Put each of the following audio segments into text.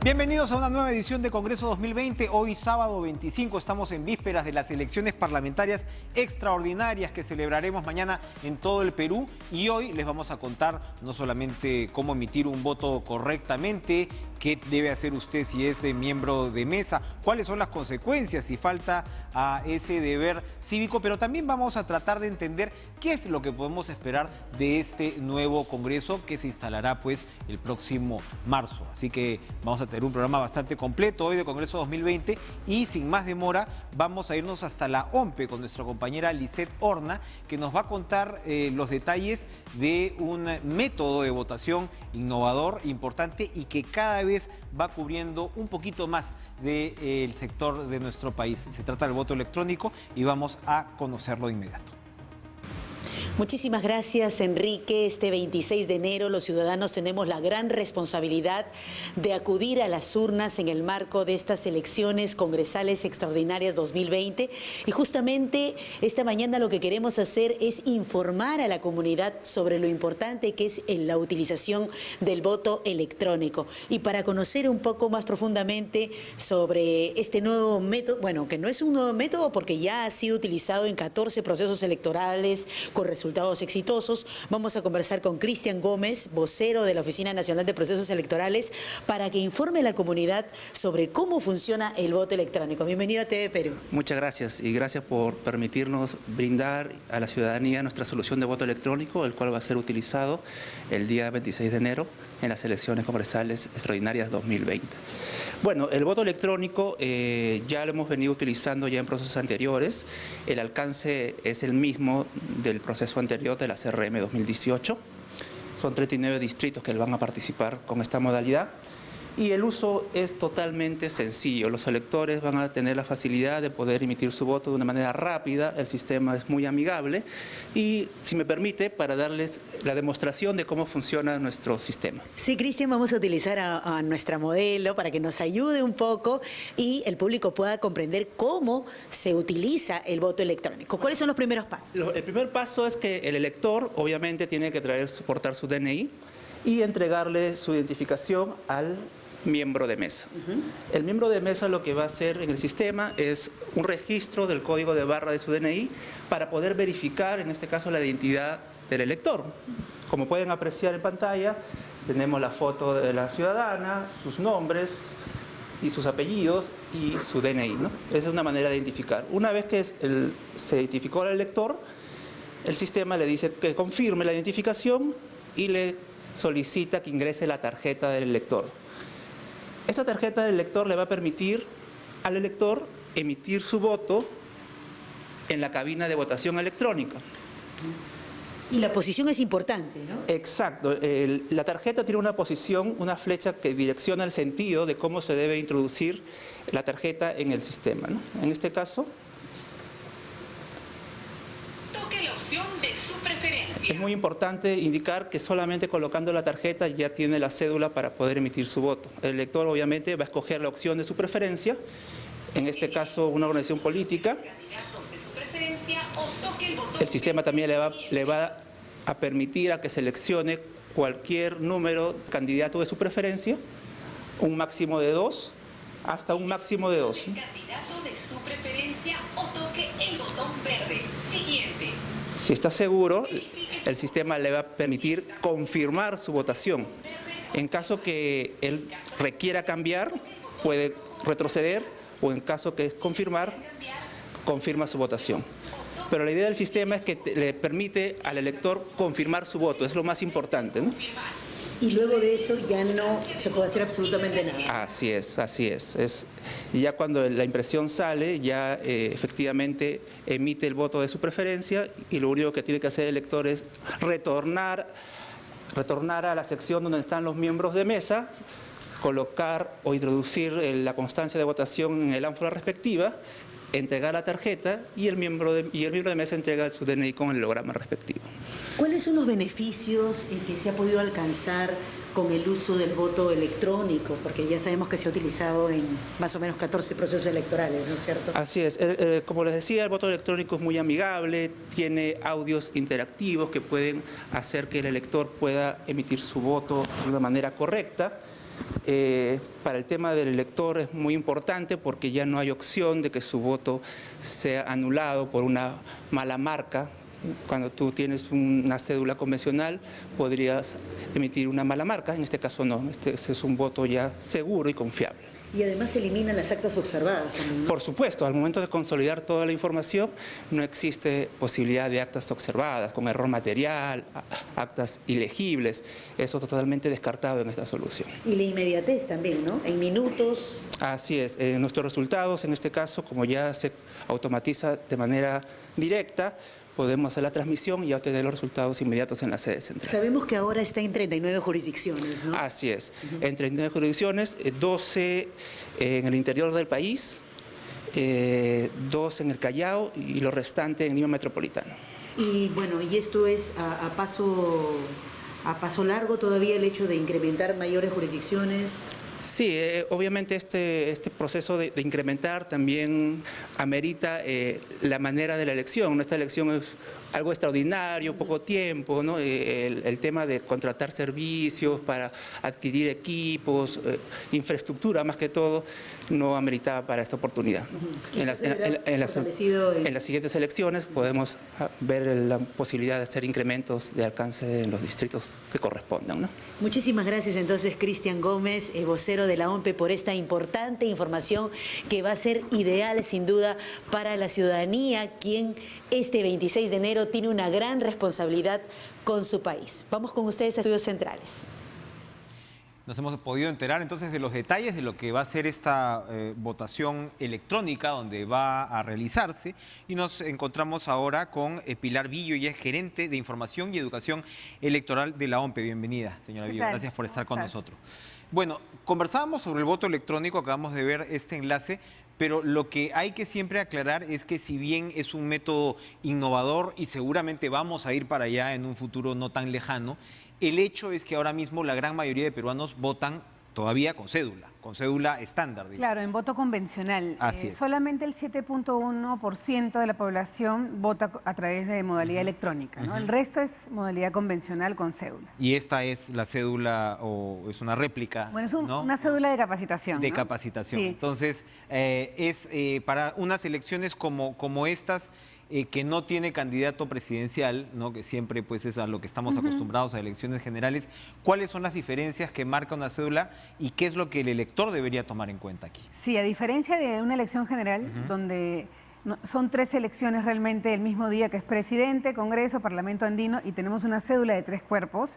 Bienvenidos a una nueva edición de Congreso 2020. Hoy sábado 25 estamos en vísperas de las elecciones parlamentarias extraordinarias que celebraremos mañana en todo el Perú, y hoy les vamos a contar no solamente cómo emitir un voto correctamente, qué debe hacer usted si es miembro de mesa, cuáles son las consecuencias si falta a ese deber cívico, pero también vamos a tratar de entender qué es lo que podemos esperar de este nuevo Congreso que se instalará pues el próximo marzo. Así que vamos a tener un programa bastante completo hoy de Congreso 2020, y sin más demora vamos a irnos hasta la OMPE con nuestra compañera Lisette Horna, que nos va a contar los detalles de un método de votación innovador, importante, y que cada vez va cubriendo un poquito más del sector de nuestro país. Se trata del voto electrónico y vamos a conocerlo de inmediato. Muchísimas gracias, Enrique. Este 26 de enero los ciudadanos tenemos la gran responsabilidad de acudir a las urnas en el marco de estas elecciones congresales extraordinarias 2020, y justamente esta mañana lo que queremos hacer es informar a la comunidad sobre lo importante que es la utilización del voto electrónico. Y para conocer un poco más profundamente sobre este nuevo método, bueno, que no es un nuevo método porque ya ha sido utilizado en 14 procesos electorales con resultados exitosos, vamos a conversar con Cristian Gómez, vocero de la Oficina Nacional de Procesos Electorales, para que informe a la comunidad sobre cómo funciona el voto electrónico. Bienvenido a TV Perú. Muchas gracias, y gracias por permitirnos brindar a la ciudadanía nuestra solución de voto electrónico, el cual va a ser utilizado el día 26 de enero en las elecciones congresales extraordinarias 2020. Bueno, el voto electrónico ya lo hemos venido utilizando ya en procesos anteriores. El alcance es el mismo del proceso anterior de la CRM 2018. Son 39 distritos que van a participar con esta modalidad. Y el uso es totalmente sencillo. Los electores van a tener la facilidad de poder emitir su voto de una manera rápida. El sistema es muy amigable. Y, si me permite, para darles la demostración de cómo funciona nuestro sistema. Sí, Cristian, vamos a utilizar a nuestra modelo para que nos ayude un poco y el público pueda comprender cómo se utiliza el voto electrónico. ¿Cuáles son los primeros pasos? El primer paso es que el elector, obviamente, tiene que portar su DNI y entregarle su identificación al miembro de mesa. El miembro de mesa lo que va a hacer en el sistema es un registro del código de barra de su DNI para poder verificar, en este caso, la identidad del elector. Como pueden apreciar en pantalla, tenemos la foto de la ciudadana, sus nombres y sus apellidos y su DNI, ¿no? Esa es una manera de identificar. Una vez que se identificó al elector, el sistema le dice que confirme la identificación y le solicita que ingrese la tarjeta del elector. Esta tarjeta del elector le va a permitir al elector emitir su voto en la cabina de votación electrónica. Y la posición es importante, ¿no? Exacto. La tarjeta tiene una posición, una flecha que direcciona el sentido de cómo se debe introducir la tarjeta en el sistema, ¿no? En este caso, toque la opción de su preferencia. es muy importante indicar que solamente colocando la tarjeta ya tiene la cédula para poder emitir su voto. El elector obviamente va a escoger la opción de su preferencia, en este caso una organización política. El sistema también le va a permitir a que seleccione cualquier número candidato de su preferencia, un máximo de 2, hasta un máximo de 2. Candidato de su preferencia o toque el botón verde. Siguiente. Si está seguro, el sistema le va a permitir confirmar su votación. En caso que él requiera cambiar, puede retroceder, o en caso que es confirmar, confirma su votación. Pero la idea del sistema es que le permite al elector confirmar su voto, es lo más importante, ¿no? Y luego de eso ya no se puede hacer absolutamente nada. Así es, así es. Y ya cuando la impresión sale, ya efectivamente emite el voto de su preferencia, y lo único que tiene que hacer el elector es retornar a la sección donde están los miembros de mesa, colocar o introducir la constancia de votación en el ánfora respectiva, entregar la tarjeta, y el miembro de mesa entrega su DNI con el holograma respectivo. ¿Cuáles son los beneficios que se ha podido alcanzar con el uso del voto electrónico? Porque ya sabemos que se ha utilizado en más o menos 14 procesos electorales, ¿no es cierto? Así es. Como les decía, el voto electrónico es muy amigable, tiene audios interactivos que pueden hacer que el elector pueda emitir su voto de una manera correcta. Para el tema del elector es muy importante porque ya no hay opción de que su voto sea anulado por una mala marca. Cuando tú tienes una cédula convencional, podrías emitir una mala marca, en este caso no, este es un voto ya seguro y confiable. Y además se eliminan las actas observadas también, ¿no? Por supuesto, al momento de consolidar toda la información, no existe posibilidad de actas observadas, con error material, actas ilegibles. Eso totalmente descartado en esta solución. Y la inmediatez también, ¿no? En minutos. Así es, nuestros resultados, en este caso, como ya se automatiza de manera directa, podemos hacer la transmisión y obtener los resultados inmediatos en la sede central. Sabemos que ahora está en 39 jurisdicciones, ¿no? Así es, en 39 jurisdicciones, 12 en el interior del país, 2 en el Callao y lo restante en Lima Metropolitano. Y bueno, y esto es a paso largo todavía el hecho de incrementar mayores jurisdicciones. Sí, obviamente este proceso de incrementar también amerita la manera de la elección. Esta elección es algo extraordinario, poco tiempo, ¿no? El tema de contratar servicios para adquirir equipos, infraestructura más que todo, no ameritaba para esta oportunidad. En las siguientes elecciones podemos ver la posibilidad de hacer incrementos de alcance en los distritos que correspondan, ¿no? Muchísimas gracias entonces, Cristian Gómez, vocero de la OMPE, por esta importante información que va a ser ideal sin duda para la ciudadanía, quien este 26 de enero tiene una gran responsabilidad con su país. Vamos con ustedes a Estudios Centrales. Nos hemos podido enterar entonces de los detalles de lo que va a ser esta votación electrónica donde va a realizarse, y nos encontramos ahora con Pilar Villo, ella es gerente de Información y Educación Electoral de la OMPE. Bienvenida, señora Villo, gracias por estar con nosotros. Bueno, conversábamos sobre el voto electrónico, acabamos de ver este enlace, pero lo que hay que siempre aclarar es que si bien es un método innovador y seguramente vamos a ir para allá en un futuro no tan lejano, el hecho es que ahora mismo la gran mayoría de peruanos votan todavía con cédula estándar. Digamos. Claro, en voto convencional. Así es. Solamente el 7.1% de la población vota a través de modalidad electrónica, ¿no? El resto es modalidad convencional con cédula. ¿Y esta es la cédula o es una réplica? Bueno, es ¿no? una cédula de capacitación. De ¿no? capacitación. Sí. Entonces, es para unas elecciones como estas, que no tiene candidato presidencial, ¿no? Que siempre pues es a lo que estamos acostumbrados a elecciones generales, ¿cuáles son las diferencias que marca una cédula y qué es lo que el elector debería tomar en cuenta aquí? Sí, a diferencia de una elección general, donde son 3 elecciones realmente el mismo día, que es presidente, Congreso, Parlamento andino, y tenemos una cédula de 3 cuerpos,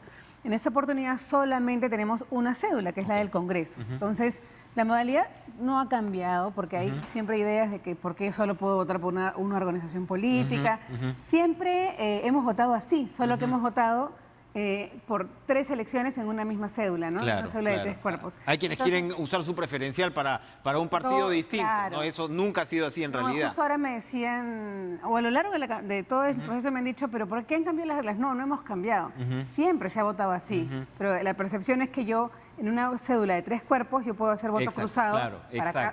en esta oportunidad solamente tenemos una cédula, que es la del Congreso. Entonces, la modalidad no ha cambiado, porque hay siempre ideas de que por qué solo puedo votar por una organización política. Siempre hemos votado así, solo que hemos votado por 3 elecciones en una misma cédula, ¿no? Claro, una cédula de 3 cuerpos. Hay quienes quieren usar su preferencial para un partido distinto, claro. ¿no? Eso nunca ha sido así en realidad. Justo ahora me decían, o a lo largo de todo el proceso me han dicho, pero ¿por qué han cambiado las reglas? No, no hemos cambiado. Siempre se ha votado así, pero la percepción es que yo, en una cédula de 3 cuerpos, yo puedo hacer voto cruzado, claro,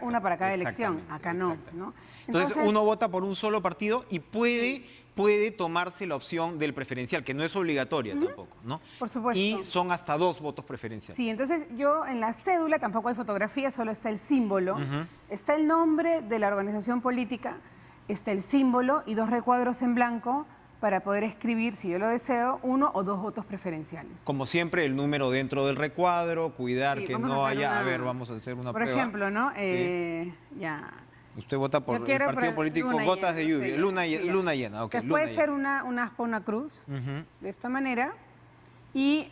una para cada elección. Acá no, ¿no? Entonces uno vota por un solo partido y puede tomarse la opción del preferencial, que no es obligatoria tampoco, ¿no? Por supuesto. Y son hasta 2 votos preferenciales. Sí, entonces yo en la cédula tampoco hay fotografía, solo está el símbolo, está el nombre de la organización política, está el símbolo y 2 recuadros en blanco para poder escribir, si yo lo deseo, 1 o 2 votos preferenciales. Como siempre, el número dentro del recuadro, cuidar que no haya... A ver, vamos a hacer una prueba. Por ejemplo, ¿no? Ya... Usted vota por el partido político Gotas de Lluvia, luna llena. Okay, puede ser una aspa, una cruz, de esta manera, y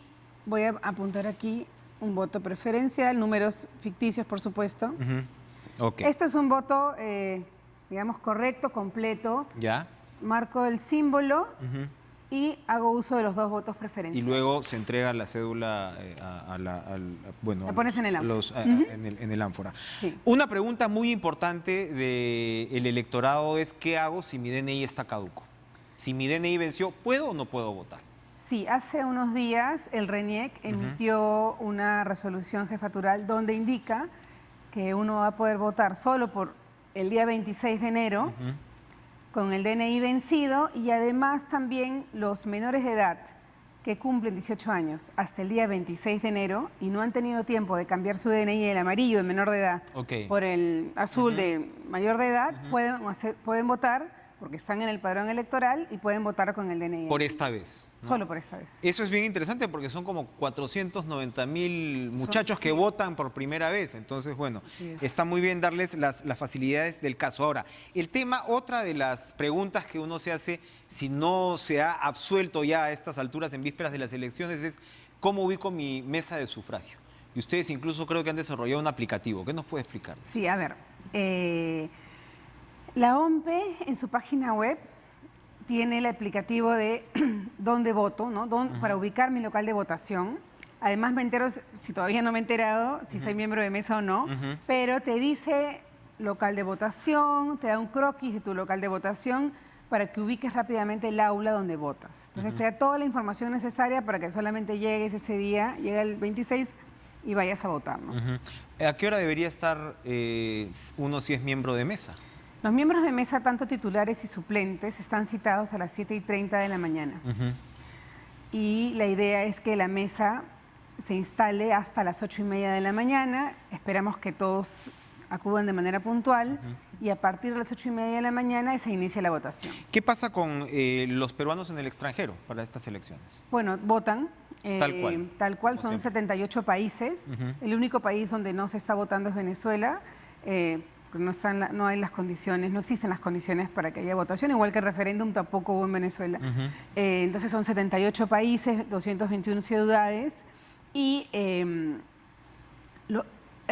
voy a apuntar aquí un voto preferencial, números ficticios, por supuesto. Esto es un voto, digamos, correcto, completo. Ya. Marco el símbolo y hago uso de los 2 votos preferenciales. Y luego se entrega la cédula la pones en el ánfora. En el ánfora. Sí. Una pregunta muy importante del electorado es: ¿qué hago si mi DNI está caduco? Si mi DNI venció, ¿puedo o no puedo votar? Sí, hace unos días el RENIEC emitió una resolución jefatural donde indica que uno va a poder votar solo por el día 26 de enero, con el DNI vencido, y además también los menores de edad que cumplen 18 años hasta el día 26 de enero y no han tenido tiempo de cambiar su DNI del amarillo de menor de edad por el azul de mayor de edad, pueden votar porque están en el padrón electoral y pueden votar con el DNI. Por esta vez, ¿no? Solo por esta vez. Eso es bien interesante porque son como 490.000 muchachos que votan por primera vez. Entonces, bueno, está muy bien darles las facilidades del caso. Ahora, el tema, otra de las preguntas que uno se hace si no se ha absuelto ya a estas alturas en vísperas de las elecciones es ¿cómo ubico mi mesa de sufragio? Y ustedes incluso creo que han desarrollado un aplicativo. ¿Qué nos puede explicar? Sí, a ver. La OMPE en su página web tiene el aplicativo de dónde voto, ¿no? Para ubicar mi local de votación. Además me entero, si todavía no me he enterado, si soy miembro de mesa o no, pero te dice local de votación, te da un croquis de tu local de votación para que ubiques rápidamente el aula donde votas. Entonces te da toda la información necesaria para que solamente llegues ese día, llega el 26 y vayas a votar, ¿no? ¿A qué hora debería estar uno si es miembro de mesa? Los miembros de mesa, tanto titulares y suplentes, están citados a las 7:30 de la mañana. Y la idea es que la mesa se instale hasta las 8:30 de la mañana. Esperamos que todos acudan de manera puntual y a partir de las 8:30 de la mañana se inicia la votación. ¿Qué pasa con los peruanos en el extranjero para estas elecciones? Bueno, votan. Tal cual, son 78 países. El único país donde no se está votando es Venezuela. No hay las condiciones, no existen las condiciones para que haya votación, igual que el referéndum tampoco hubo en Venezuela. Entonces son 78 países, 221 ciudades y hay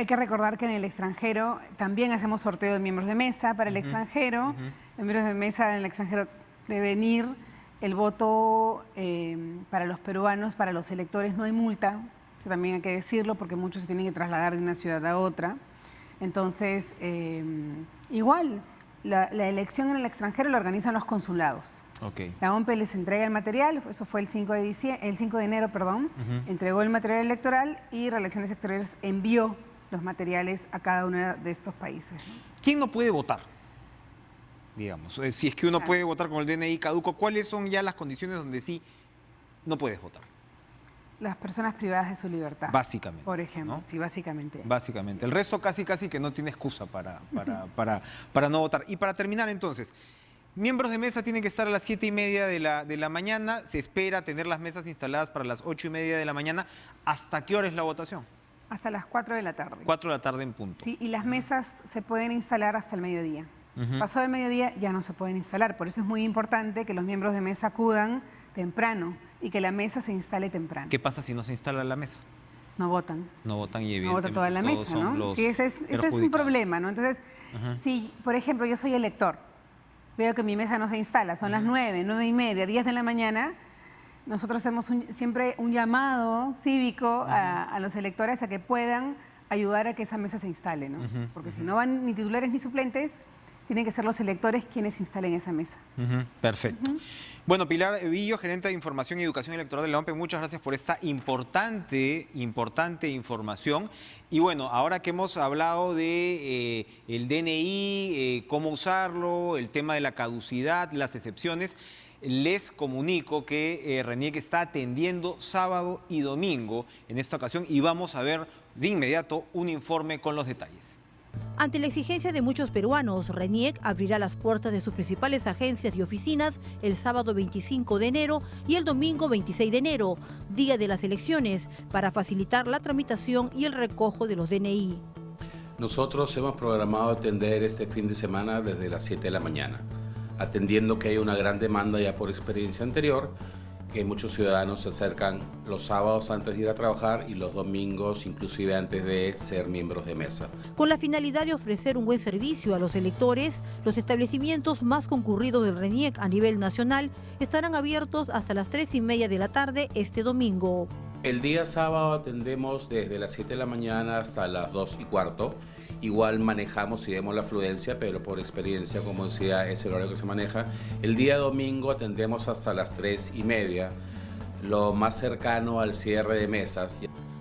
que recordar que en el extranjero también hacemos sorteo de miembros de mesa para el extranjero. Los miembros de mesa en el extranjero deben ir. El voto para los peruanos, para los electores no hay multa, que también hay que decirlo porque muchos se tienen que trasladar de una ciudad a otra. Entonces, igual, la elección en el extranjero la organizan los consulados. La OMPE les entrega el material, eso fue el 5 de enero, entregó el material electoral y Relaciones Exteriores envió los materiales a cada uno de estos países, ¿no? ¿Quién no puede votar? Digamos, si es que uno puede votar con el DNI caduco, ¿cuáles son ya las condiciones donde sí no puedes votar? Las personas privadas de su libertad. Básicamente. Por ejemplo, ¿no? sí, básicamente. Básicamente. El resto casi que no tiene excusa para no votar. Y para terminar entonces, miembros de mesa tienen que estar a las 7:30 de la mañana. Se espera tener las mesas instaladas para las 8:30 de la mañana. ¿Hasta qué hora es la votación? Hasta las 4 de la tarde. 4 de la tarde en punto. Sí, y las mesas se pueden instalar hasta el mediodía. Pasado el mediodía ya no se pueden instalar. Por eso es muy importante que los miembros de mesa acudan temprano y que la mesa se instale temprano. ¿Qué pasa si no se instala la mesa? No votan. No votan y evidentemente no vota toda la mesa, ¿no? Sí, ese es un problema, ¿no? Entonces, si, por ejemplo, yo soy elector, veo que mi mesa no se instala, son las 9, 9:30, 10 de la mañana, nosotros hacemos siempre un llamado cívico a los electores a que puedan ayudar a que esa mesa se instale, ¿no? Porque si no van ni titulares ni suplentes, tienen que ser los electores quienes instalen esa mesa. Perfecto. Bueno, Pilar Villo, gerente de Información y Educación Electoral de la OMPE, muchas gracias por esta importante información. Y bueno, ahora que hemos hablado de el DNI, cómo usarlo, el tema de la caducidad, las excepciones, les comunico que RENIEC está atendiendo sábado y domingo en esta ocasión y vamos a ver de inmediato un informe con los detalles. Ante la exigencia de muchos peruanos, RENIEC abrirá las puertas de sus principales agencias y oficinas el sábado 25 de enero y el domingo 26 de enero, día de las elecciones, para facilitar la tramitación y el recojo de los DNI. Nosotros hemos programado atender este fin de semana desde las 7 de la mañana, atendiendo que hay una gran demanda ya por experiencia anterior, que muchos ciudadanos se acercan los sábados antes de ir a trabajar y los domingos inclusive antes de ser miembros de mesa. Con la finalidad de ofrecer un buen servicio a los electores, los establecimientos más concurridos del RENIEC a nivel nacional estarán abiertos hasta las 3:30 de la tarde este domingo. El día sábado atendemos desde las 7 de la mañana hasta las 2:15. Igual manejamos y vemos la afluencia, pero por experiencia, como decía, es el horario que se maneja. El día domingo atendemos hasta las 3:30, lo más cercano al cierre de mesas.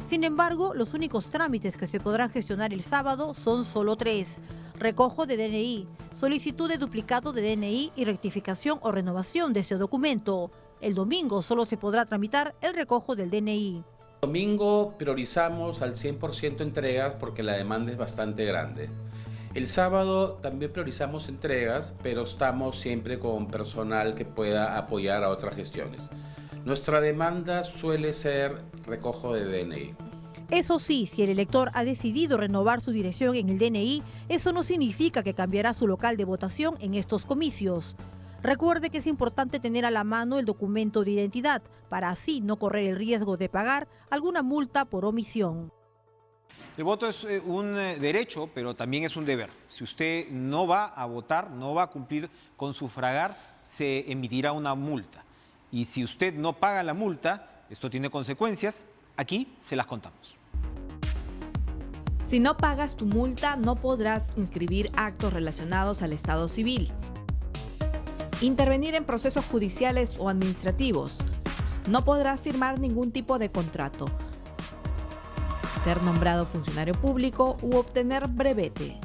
Sin embargo, los únicos trámites que se podrán gestionar el sábado son solo 3. Recojo de DNI, solicitud de duplicado de DNI y rectificación o renovación de ese documento. El domingo solo se podrá tramitar el recojo del DNI. Domingo priorizamos al 100% entregas porque la demanda es bastante grande. El sábado también priorizamos entregas, pero estamos siempre con personal que pueda apoyar a otras gestiones. Nuestra demanda suele ser recojo de DNI. Eso sí, si el elector ha decidido renovar su dirección en el DNI, eso no significa que cambiará su local de votación en estos comicios. Recuerde que es importante tener a la mano el documento de identidad para así no correr el riesgo de pagar alguna multa por omisión. El voto es un derecho, pero también es un deber. Si usted no va a votar, no va a cumplir con sufragar, se emitirá una multa. Y si usted no paga la multa, esto tiene consecuencias, aquí se las contamos. Si no pagas tu multa, no podrás inscribir actos relacionados al estado civil, intervenir en procesos judiciales o administrativos, no podrás firmar ningún tipo de contrato, ser nombrado funcionario público u obtener brevete.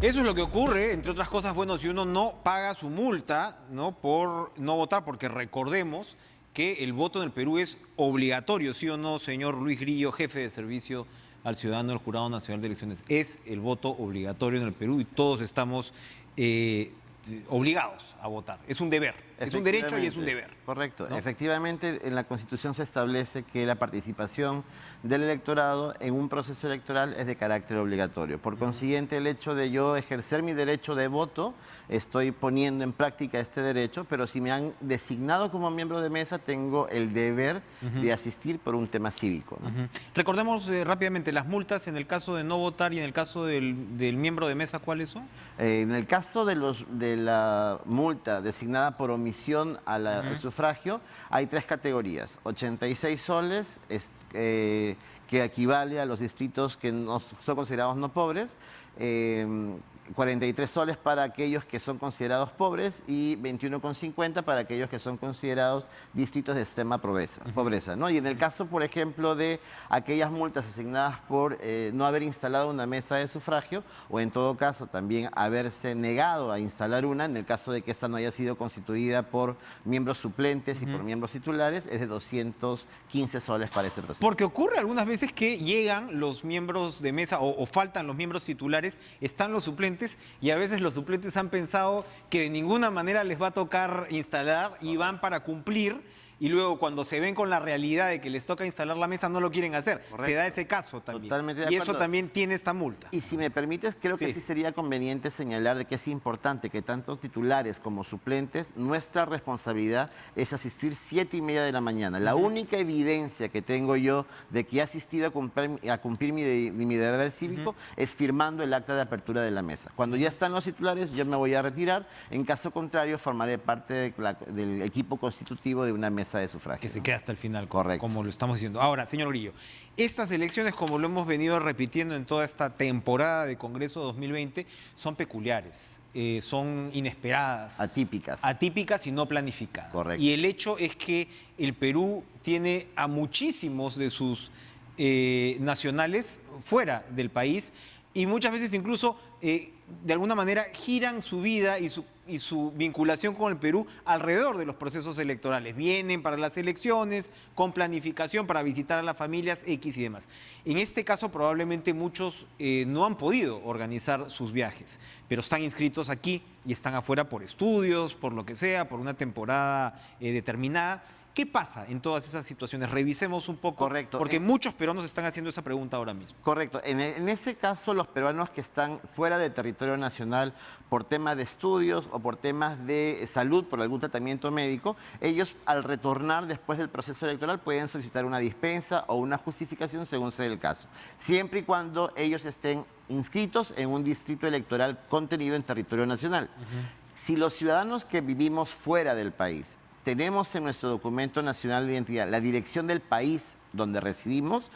Eso es lo que ocurre, entre otras cosas, bueno, si uno no paga su multa, ¿no?, por no votar, porque recordemos que el voto en el Perú es obligatorio, ¿sí o no, señor Luis Grillo, jefe de servicio al ciudadano del Jurado Nacional de Elecciones? Es el voto obligatorio en el Perú y todos estamos obligados a votar. Es un deber, es un derecho y es un deber. Correcto. ¿No? Efectivamente, en la Constitución se establece que la participación del electorado en un proceso electoral es de carácter obligatorio. Por consiguiente, el hecho de yo ejercer mi derecho de voto, estoy poniendo en práctica este derecho, pero si me han designado como miembro de mesa, tengo el deber de asistir por un tema cívico, ¿no? Recordemos rápidamente las multas en el caso de no votar y en el caso del miembro de mesa, ¿cuáles son? En el caso de la multa designada por omisión al sufragio, hay 3 categorías. 86 soles, que equivale a los distritos que no son considerados no pobres, 43 soles para aquellos que son considerados pobres y 21,50 para aquellos que son considerados distritos de extrema pobreza, ¿no? Y en el caso, por ejemplo, de aquellas multas asignadas por no haber instalado una mesa de sufragio o en todo caso también haberse negado a instalar una, en el caso de que esta no haya sido constituida por miembros suplentes y por miembros titulares, es de 215 soles para este proceso. Porque ocurre algunas veces que llegan los miembros de mesa o faltan los miembros titulares, están los suplentes y a veces los suplentes han pensado que de ninguna manera les va a tocar instalar y van para cumplir y luego cuando se ven con la realidad de que les toca instalar la mesa no lo quieren hacer. Correcto. Se da ese caso también. Totalmente de y acuerdo. eso también tiene esta multa. Y si me permites, creo que Sí. sí sería conveniente señalar de que es importante que tanto titulares como suplentes, nuestra responsabilidad es asistir 7:30 de la mañana. La única evidencia que tengo yo de que he asistido a cumplir mi deber cívico es firmando el acta de apertura de la mesa. Cuando ya están los titulares, yo me voy a retirar. En caso contrario, formaré parte del equipo constitutivo de una mesa de sufragio. Que se queda hasta el final, Correcto. como lo estamos diciendo. Ahora, señor Grillo, estas elecciones, como lo hemos venido repitiendo en toda esta temporada de Congreso 2020, son peculiares, son inesperadas. Atípicas y no planificadas. Correcto. Y el hecho es que el Perú tiene a muchísimos de sus nacionales fuera del país y muchas veces incluso de alguna manera giran su vida y su vinculación con el Perú alrededor de los procesos electorales. Vienen para las elecciones con planificación para visitar a las familias X y demás. En este caso probablemente muchos no han podido organizar sus viajes, pero están inscritos aquí y están afuera por estudios, por lo que sea, por una temporada determinada. ¿Qué pasa en todas esas situaciones? Revisemos un poco, Correcto. porque muchos peruanos están haciendo esa pregunta ahora mismo. Correcto. En ese caso, los peruanos que están fuera del territorio nacional por temas de estudios o por temas de salud, por algún tratamiento médico, ellos al retornar después del proceso electoral pueden solicitar una dispensa o una justificación según sea el caso, siempre y cuando ellos estén inscritos en un distrito electoral contenido en territorio nacional. Si los ciudadanos que vivimos fuera del país tenemos en nuestro documento nacional de identidad la dirección del país donde residimos,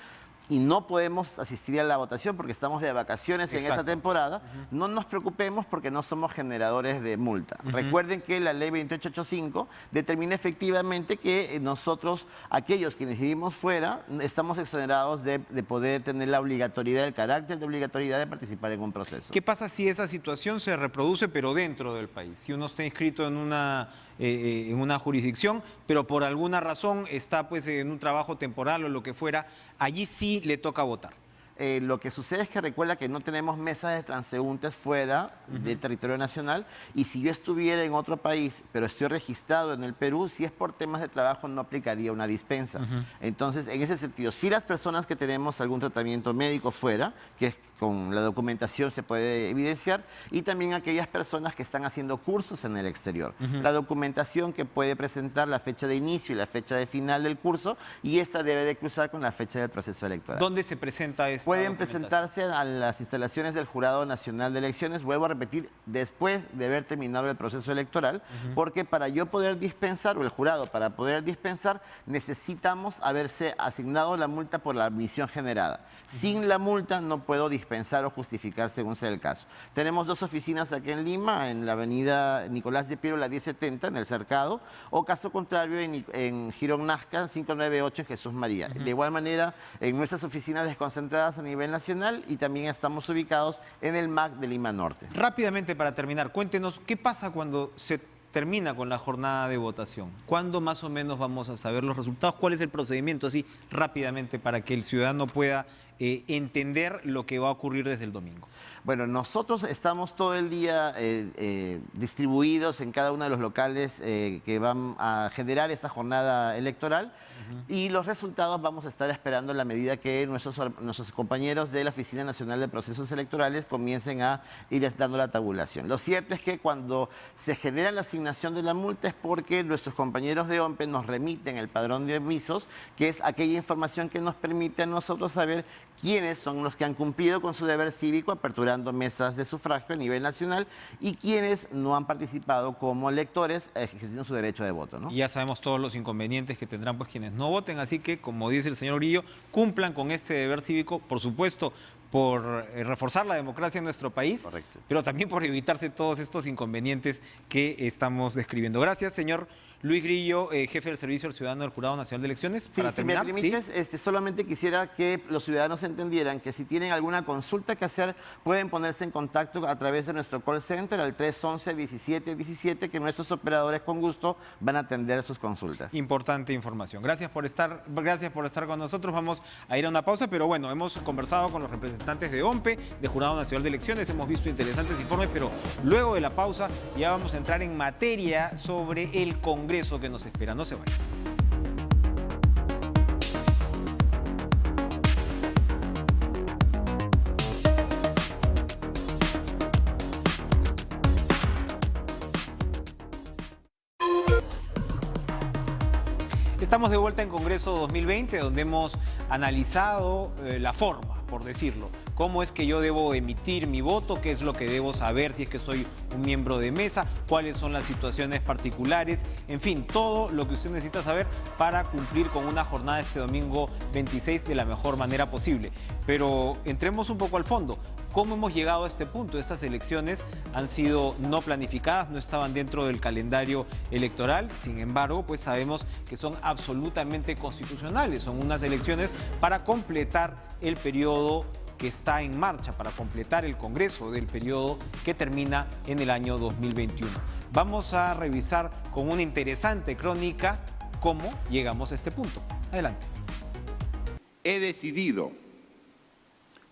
y no podemos asistir a la votación porque estamos de vacaciones en esta temporada, no nos preocupemos porque no somos generadores de multa. Recuerden que la ley 2885 determina efectivamente que nosotros, aquellos quienes vivimos fuera, estamos exonerados de poder tener la obligatoriedad, el carácter de obligatoriedad de participar en un proceso. ¿Qué pasa si esa situación se reproduce pero dentro del país? Si uno está inscrito en una jurisdicción, pero por alguna razón está pues en un trabajo temporal o lo que fuera, allí sí le toca votar. Lo que sucede es que recuerda que no tenemos mesas de transeúntes fuera del territorio nacional, y si yo estuviera en otro país, pero estoy registrado en el Perú, si es por temas de trabajo no aplicaría una dispensa. Entonces, en ese sentido, si las personas que tenemos algún tratamiento médico fuera, que con la documentación se puede evidenciar, y también aquellas personas que están haciendo cursos en el exterior. La documentación que puede presentar la fecha de inicio y la fecha de final del curso, y esta debe de cruzar con la fecha del proceso electoral. ¿Dónde se presenta esta Pueden presentarse a las instalaciones del Jurado Nacional de Elecciones, vuelvo a repetir, después de haber terminado el proceso electoral, porque para yo poder dispensar, o el jurado para poder dispensar, necesitamos haberse asignado la multa por la admisión generada. Sin la multa no puedo dispensar o justificar según sea el caso. Tenemos 2 oficinas aquí en Lima, en la avenida Nicolás de Piero, la 1070, en el Cercado, o caso contrario en Girón Nazca, 598, en Jesús María. De igual manera, en nuestras oficinas desconcentradas a nivel nacional, y también estamos ubicados en el MAC de Lima Norte. Rápidamente, para terminar, cuéntenos, ¿qué pasa cuando se termina con la jornada de votación? ¿Cuándo más o menos vamos a saber los resultados? ¿Cuál es el procedimiento, así rápidamente, para que el ciudadano pueda entender lo que va a ocurrir desde el domingo? Bueno, nosotros estamos todo el día distribuidos en cada uno de los locales que van a generar esta jornada electoral, y los resultados vamos a estar esperando en la medida que nuestros compañeros de la Oficina Nacional de Procesos Electorales comiencen a ir dando la tabulación. Lo cierto es que cuando se genera la asignación de la multa es porque nuestros compañeros de OMPE nos remiten el padrón de avisos, que es aquella información que nos permite a nosotros saber quiénes son los que han cumplido con su deber cívico aperturando mesas de sufragio a nivel nacional y quienes no han participado como electores ejerciendo su derecho de voto, ¿no? Y ya sabemos todos los inconvenientes que tendrán pues quienes no voten, así que, como dice el señor Urillo, cumplan con este deber cívico, por supuesto, por reforzar la democracia en nuestro país, pero también por evitarse todos estos inconvenientes que estamos describiendo. Gracias, señor Luis Grillo, jefe del Servicio al Ciudadano del Jurado Nacional de Elecciones. Sí, para terminar, si me permites, solamente quisiera que los ciudadanos entendieran que si tienen alguna consulta que hacer, pueden ponerse en contacto a través de nuestro call center al 311-1717, que nuestros operadores con gusto van a atender sus consultas. Importante información. Gracias por estar con nosotros. Vamos a ir a una pausa, pero bueno, hemos conversado con los representantes de OMPE, de Jurado Nacional de Elecciones, hemos visto interesantes informes, pero luego de la pausa ya vamos a entrar en materia sobre el Congreso que nos espera. No se vayan. Estamos de vuelta en Congreso 2020, donde hemos analizado la forma, por decirlo. Cómo es que yo debo emitir mi voto, qué es lo que debo saber si es que soy un miembro de mesa, cuáles son las situaciones particulares, en fin, todo lo que usted necesita saber para cumplir con una jornada este domingo 26 de la mejor manera posible. Pero entremos un poco al fondo. ¿Cómo hemos llegado a este punto? Estas elecciones han sido no planificadas, no estaban dentro del calendario electoral, sin embargo, pues sabemos que son absolutamente constitucionales, son unas elecciones para completar el periodo que está en marcha, para completar el Congreso del periodo que termina en el año 2021. Vamos a revisar con una interesante crónica cómo llegamos a este punto. Adelante. He decidido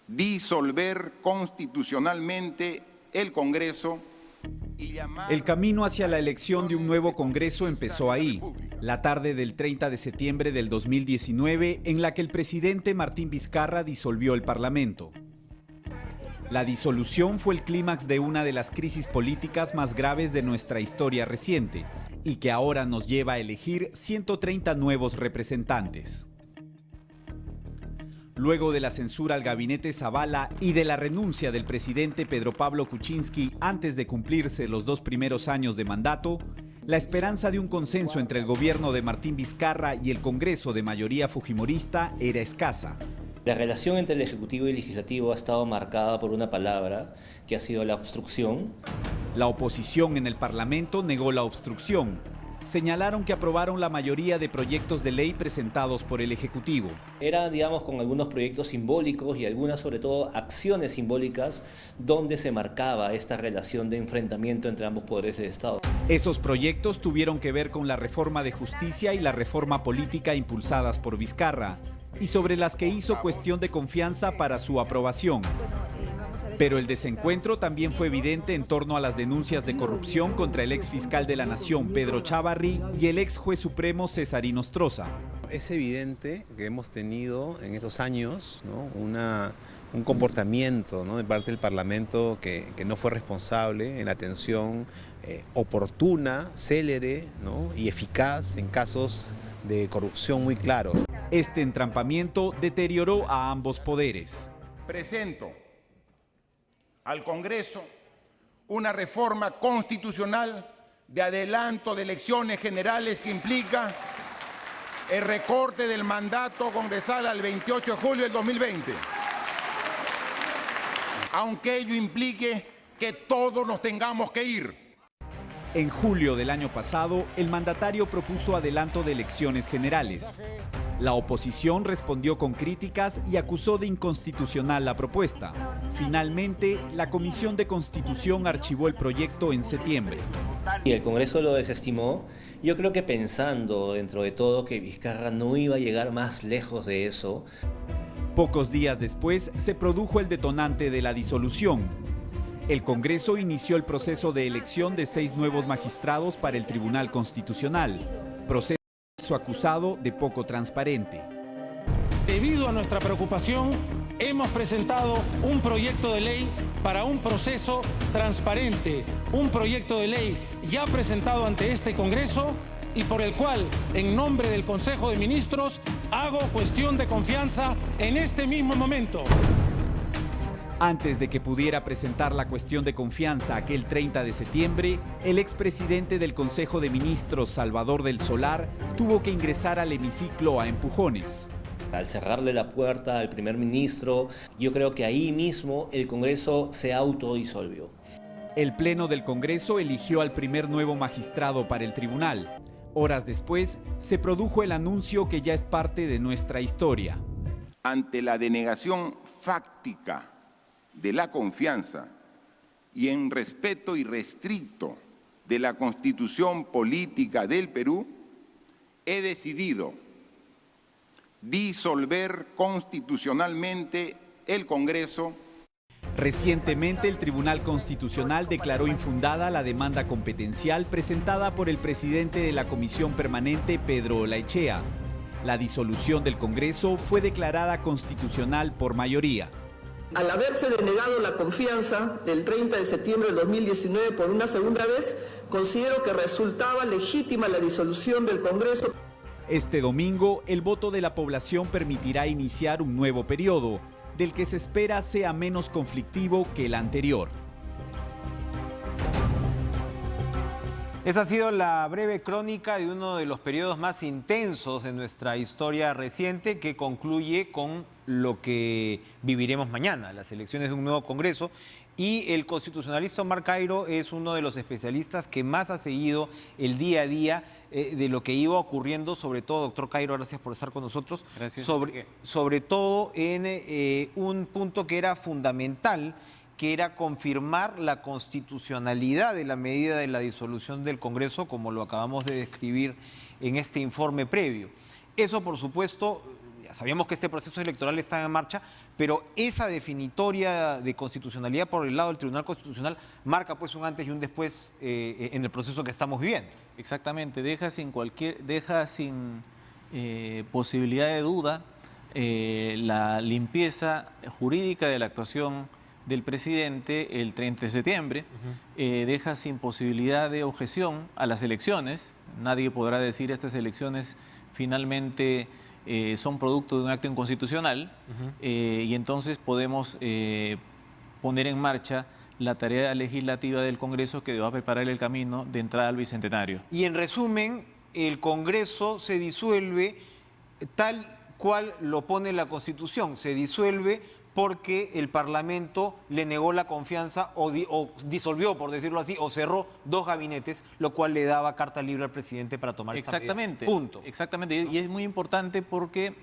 disolver constitucionalmente el Congreso y llamar... El camino hacia la elección de un nuevo Congreso empezó ahí, la tarde del 30 de septiembre del 2019, en la que el presidente Martín Vizcarra disolvió el Parlamento. La disolución fue el clímax de una de las crisis políticas más graves de nuestra historia reciente y que ahora nos lleva a elegir 130 nuevos representantes. Luego de la censura al gabinete Zavala y de la renuncia del presidente Pedro Pablo Kuczynski antes de cumplirse los 2 primeros años de mandato, la esperanza de un consenso entre el gobierno de Martín Vizcarra y el Congreso de mayoría fujimorista era escasa. La relación entre el Ejecutivo y el Legislativo ha estado marcada por una palabra que ha sido la obstrucción. La oposición en el Parlamento negó la obstrucción. Señalaron que aprobaron la mayoría de proyectos de ley presentados por el Ejecutivo. Era, digamos, con algunos proyectos simbólicos y algunas, sobre todo, acciones simbólicas donde se marcaba esta relación de enfrentamiento entre ambos poderes del Estado. Esos proyectos tuvieron que ver con la reforma de justicia y la reforma política impulsadas por Vizcarra, y sobre las que hizo cuestión de confianza para su aprobación. Pero el desencuentro también fue evidente en torno a las denuncias de corrupción contra el ex fiscal de la Nación, Pedro Chávarri, y el ex juez supremo, César Inostroza. Es evidente que hemos tenido en estos años, ¿no?, un comportamiento, ¿no?, de parte del Parlamento que no fue responsable en la atención oportuna, célere, ¿no?, y eficaz en casos de corrupción muy claros. Este entrampamiento deterioró a ambos poderes. Presento al Congreso una reforma constitucional de adelanto de elecciones generales que implica el recorte del mandato congresal al 28 de julio del 2020. Aunque ello implique que todos nos tengamos que ir. En julio del año pasado, el mandatario propuso adelanto de elecciones generales. La oposición respondió con críticas y acusó de inconstitucional la propuesta. Finalmente, la Comisión de Constitución archivó el proyecto en septiembre. Y el Congreso lo desestimó. Yo creo que pensando, dentro de todo, que Vizcarra no iba a llegar más lejos de eso. Pocos días después, se produjo el detonante de la disolución. El Congreso inició el proceso de elección de 6 nuevos magistrados para el Tribunal Constitucional. Proceso acusado de poco transparente. Debido a nuestra preocupación, hemos presentado un proyecto de ley para un proceso transparente, un proyecto de ley ya presentado ante este Congreso y por el cual, en nombre del Consejo de Ministros, hago cuestión de confianza en este mismo momento. Antes de que pudiera presentar la cuestión de confianza aquel 30 de septiembre, el expresidente del Consejo de Ministros, Salvador del Solar, tuvo que ingresar al hemiciclo a empujones. Al cerrarle la puerta al primer ministro, yo creo que ahí mismo el Congreso se autodisolvió. El Pleno del Congreso eligió al primer nuevo magistrado para el tribunal. Horas después, se produjo el anuncio que ya es parte de nuestra historia. Ante la denegación fáctica de la confianza y en respeto irrestricto de la Constitución política del Perú, he decidido disolver constitucionalmente el Congreso. Recientemente, el Tribunal Constitucional declaró infundada la demanda competencial presentada por el presidente de la Comisión Permanente, Pedro Olaechea. La disolución del Congreso fue declarada constitucional por mayoría. Al haberse denegado la confianza del 30 de septiembre del 2019 por una segunda vez, considero que resultaba legítima la disolución del Congreso. Este domingo, el voto de la población permitirá iniciar un nuevo periodo, del que se espera sea menos conflictivo que el anterior. Esa ha sido la breve crónica de uno de los periodos más intensos de nuestra historia reciente, que concluye con lo que viviremos mañana, las elecciones de un nuevo Congreso. Y el constitucionalista Omar Cairo es uno de los especialistas que más ha seguido el día a día de lo que iba ocurriendo, sobre todo, doctor Cairo, gracias por estar con nosotros, gracias. Sobre todo en un punto que era fundamental, que era confirmar la constitucionalidad de la medida de la disolución del Congreso, como lo acabamos de describir en este informe previo. Eso, por supuesto, ya sabíamos que este proceso electoral está en marcha, pero esa definitoria de constitucionalidad por el lado del Tribunal Constitucional marca pues un antes y un después en el proceso que estamos viviendo. Exactamente, deja sin posibilidad de duda la limpieza jurídica de la actuación del presidente el 30 de septiembre, deja sin posibilidad de objeción a las elecciones. Nadie podrá decir estas elecciones finalmente son producto de un acto inconstitucional, y entonces podemos poner en marcha la tarea legislativa del Congreso, que va a preparar el camino de entrada al Bicentenario. Y en resumen, el Congreso se disuelve tal cual lo pone la Constitución. Se disuelve porque el Parlamento le negó la confianza o disolvió, por decirlo así, o cerró 2 gabinetes, lo cual le daba carta libre al presidente para tomar esta medida. Punto. Exactamente, y es muy importante porque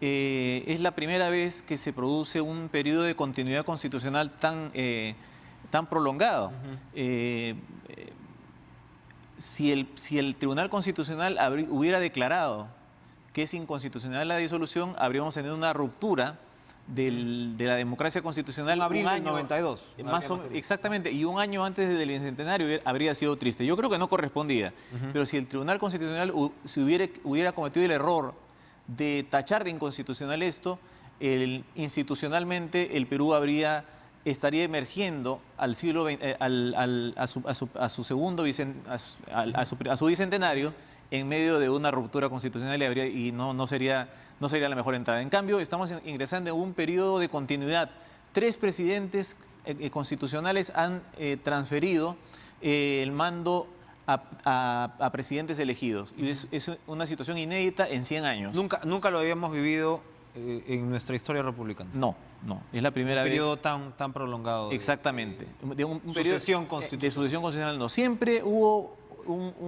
es la primera vez que se produce un periodo de continuidad constitucional tan prolongado. Si el Tribunal Constitucional hubiera declarado que es inconstitucional la disolución, habríamos tenido una ruptura de la democracia constitucional. En abril del 92. Exactamente, y un año antes del bicentenario habría sido triste. Yo creo que no correspondía, pero si el Tribunal Constitucional hubiera cometido el error de tachar de inconstitucional esto, institucionalmente el Perú estaría emergiendo al siglo a su bicentenario en medio de una ruptura constitucional y no sería la mejor entrada. En cambio, estamos ingresando en un periodo de continuidad. 3 presidentes constitucionales han transferido el mando a presidentes elegidos. Y es una situación inédita en 100 años. Nunca lo habíamos vivido en nuestra historia republicana. No, es la primera vez. Un periodo tan prolongado. Exactamente. De un sucesión constitucional. De sucesión constitucional no. Siempre hubo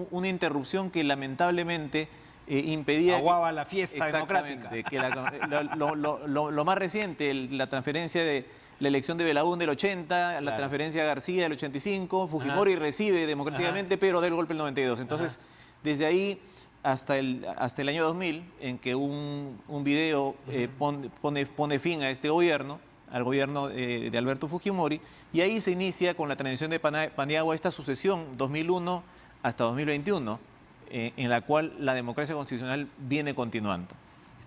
una interrupción que lamentablemente impedía... Aguaba la fiesta democrática. Que lo más reciente, la transferencia de la elección de Belaúnde del 80, la transferencia de García del 85, Fujimori recibe democráticamente, pero del golpe del 92. Entonces, desde ahí hasta el año 2000, en que un video pone fin a este gobierno, al gobierno de Alberto Fujimori, y ahí se inicia con la transición de Paniagua esta sucesión 2001 hasta 2021, en la cual la democracia constitucional viene continuando.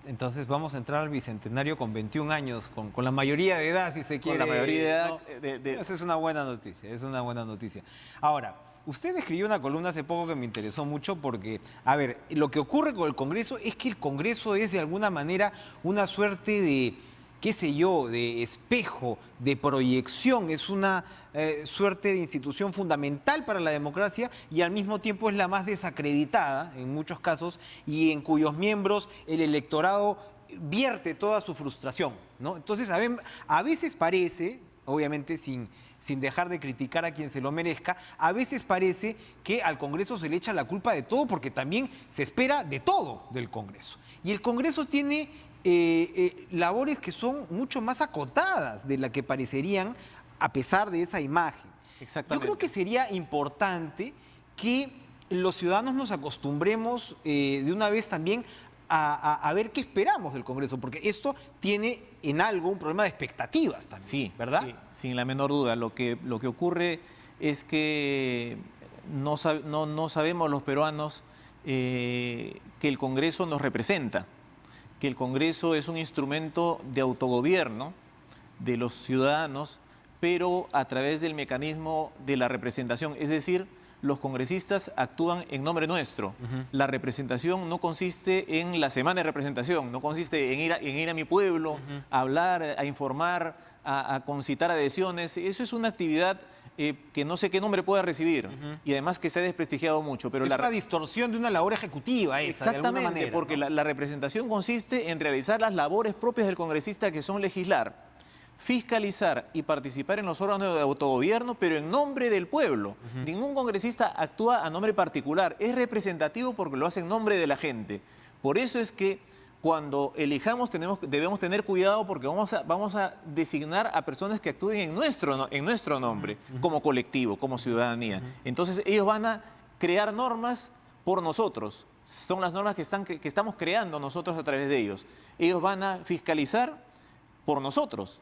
Entonces vamos a entrar al bicentenario con 21 años, con la mayoría de edad, si se quiere. Con la mayoría de edad. ¿no? Eso es una buena noticia, Ahora, usted escribió una columna hace poco que me interesó mucho porque, a ver, lo que ocurre con el Congreso es que el Congreso es de alguna manera una suerte de, qué sé yo, de espejo, de proyección, es una suerte de institución fundamental para la democracia y al mismo tiempo es la más desacreditada en muchos casos y en cuyos miembros el electorado vierte toda su frustración, ¿no? Entonces, a veces parece, obviamente sin dejar de criticar a quien se lo merezca, a veces parece que al Congreso se le echa la culpa de todo porque también se espera de todo del Congreso. Y el Congreso tiene labores que son mucho más acotadas de la que parecerían a pesar de esa imagen. Exactamente. Yo creo que sería importante que los ciudadanos nos acostumbremos de una vez también a ver qué esperamos del Congreso, porque esto tiene en algo un problema de expectativas también, sí, ¿verdad? Sí, sin la menor duda. Lo que ocurre es que no sabemos los peruanos que el Congreso nos representa, que el Congreso es un instrumento de autogobierno de los ciudadanos, pero a través del mecanismo de la representación, es decir, los congresistas actúan en nombre nuestro. La representación no consiste en la semana de representación, no consiste en ir a mi pueblo, a hablar, a informar, a concitar adhesiones. Eso es una actividad que no sé qué nombre pueda recibir y además que se ha desprestigiado mucho. Pero es una distorsión de una labor ejecutiva esa, de alguna manera, porque ¿no? la representación consiste en realizar las labores propias del congresista, que son legislar, fiscalizar y participar en los órganos de autogobierno, pero en nombre del pueblo. Ningún congresista actúa a nombre particular, es representativo porque lo hace en nombre de la gente. Por eso es que cuando elijamos debemos tener cuidado, porque vamos a designar a personas que actúen en nuestro nombre, como colectivo, como ciudadanía. Entonces ellos van a crear normas por nosotros, son las normas que estamos creando nosotros a través de ellos. Ellos van a fiscalizar por nosotros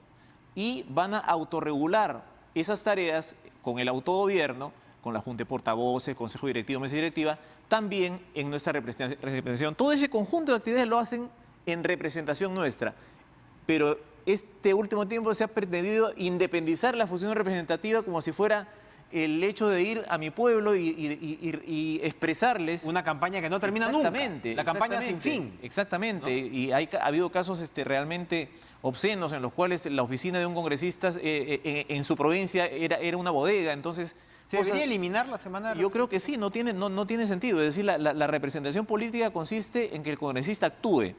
y van a autorregular esas tareas con el autogobierno, con la Junta de Portavoces, Consejo Directivo, Mesa Directiva, también en nuestra representación. Todo ese conjunto de actividades lo hacen en representación nuestra, pero este último tiempo se ha pretendido independizar la función representativa como si fuera el hecho de ir a mi pueblo y expresarles... Una campaña que no termina nunca. La campaña sin fin. Exactamente. ¿No? Y ha habido casos realmente obscenos en los cuales la oficina de un congresista en su provincia era una bodega. Entonces, ¿se debería eliminar la semana de Yo creo que sí, no tiene sentido. Es decir, la representación política consiste en que el congresista actúe.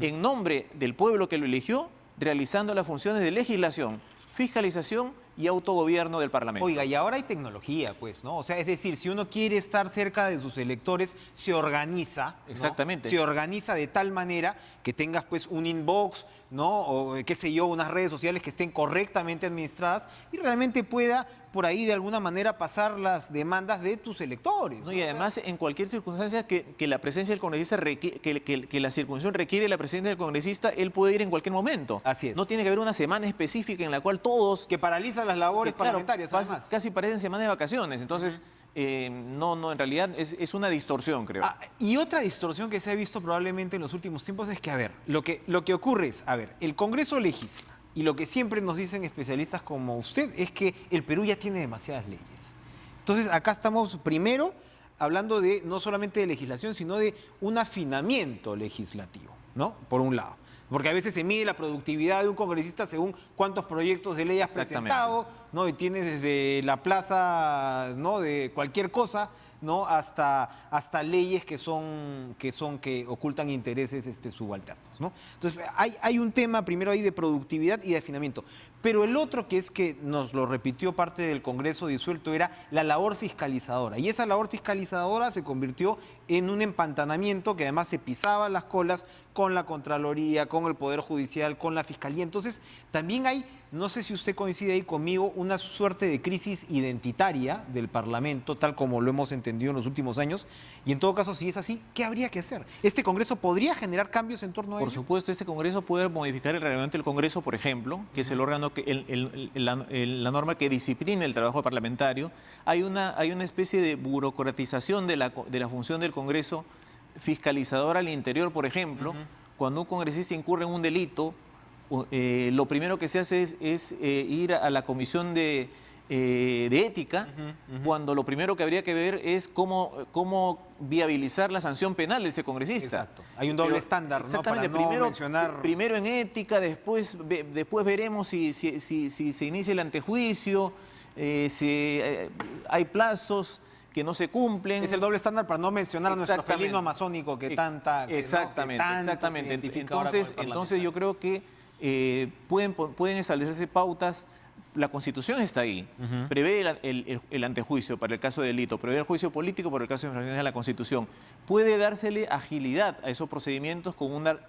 en nombre del pueblo que lo eligió, realizando las funciones de legislación, fiscalización y autogobierno del Parlamento. Oiga, y ahora hay tecnología, pues, ¿no? O sea, es decir, si uno quiere estar cerca de sus electores, se organiza, ¿no? Exactamente. Se organiza de tal manera que tengas, pues, un inbox, ¿no? O, qué sé yo, unas redes sociales que estén correctamente administradas y realmente pueda, por ahí, de alguna manera, pasar las demandas de tus electores. No, y además, en cualquier circunstancia que la presencia del congresista que la circunscripción requiere la presencia del congresista, él puede ir en cualquier momento. Así es. No tiene que haber una semana específica en la cual todos... Que paraliza las labores parlamentarias, además. Casi parecen semanas de vacaciones. Entonces, no, en realidad es una distorsión, creo. Y otra distorsión que se ha visto probablemente en los últimos tiempos es que, a ver, lo que ocurre es, a ver, el Congreso legisla. Y lo que siempre nos dicen especialistas como usted es que el Perú ya tiene demasiadas leyes. Entonces, acá estamos primero hablando de no solamente de legislación, sino de un afinamiento legislativo, ¿no? Por un lado. Porque a veces se mide la productividad de un congresista según cuántos proyectos de ley has presentado, ¿no? Y tienes desde la plaza, ¿no? De cualquier cosa, ¿no? Hasta leyes que ocultan intereses subalternos, ¿no? Entonces, hay un tema primero ahí de productividad y de afinamiento. Pero el otro, que es que nos lo repitió parte del Congreso disuelto, era la labor fiscalizadora. Y esa labor fiscalizadora se convirtió en un empantanamiento que además se pisaba las colas con la Contraloría, con el Poder Judicial, con la Fiscalía. Entonces, también hay, no sé si usted coincide ahí conmigo, una suerte de crisis identitaria del Parlamento, tal como lo hemos entendido en los últimos años. Y en todo caso, si es así, ¿qué habría que hacer? ¿Este Congreso podría generar cambios en torno a ello? Por supuesto, este Congreso puede modificar el reglamento del Congreso, por ejemplo, que es el órgano, la norma que disciplina el trabajo parlamentario. Hay una especie de burocratización de la función del Congreso fiscalizadora al interior, por ejemplo. Cuando un congresista incurre en un delito, lo primero que se hace es ir a la Comisión de Ética, cuando lo primero que habría que ver es cómo viabilizar la sanción penal de ese congresista. Exacto. Hay un doble estándar, ¿no? Para no mencionar... Primero en ética, después veremos si se inicia el antejuicio, si hay plazos que no se cumplen. Es el doble estándar para no mencionar a nuestro felino amazónico que Exactamente. Entonces yo creo que pueden establecerse pautas. La Constitución está ahí, prevé el antejuicio para el caso de delito, prevé el juicio político para el caso de infracciones a la Constitución. Puede dársele agilidad a esos procedimientos con una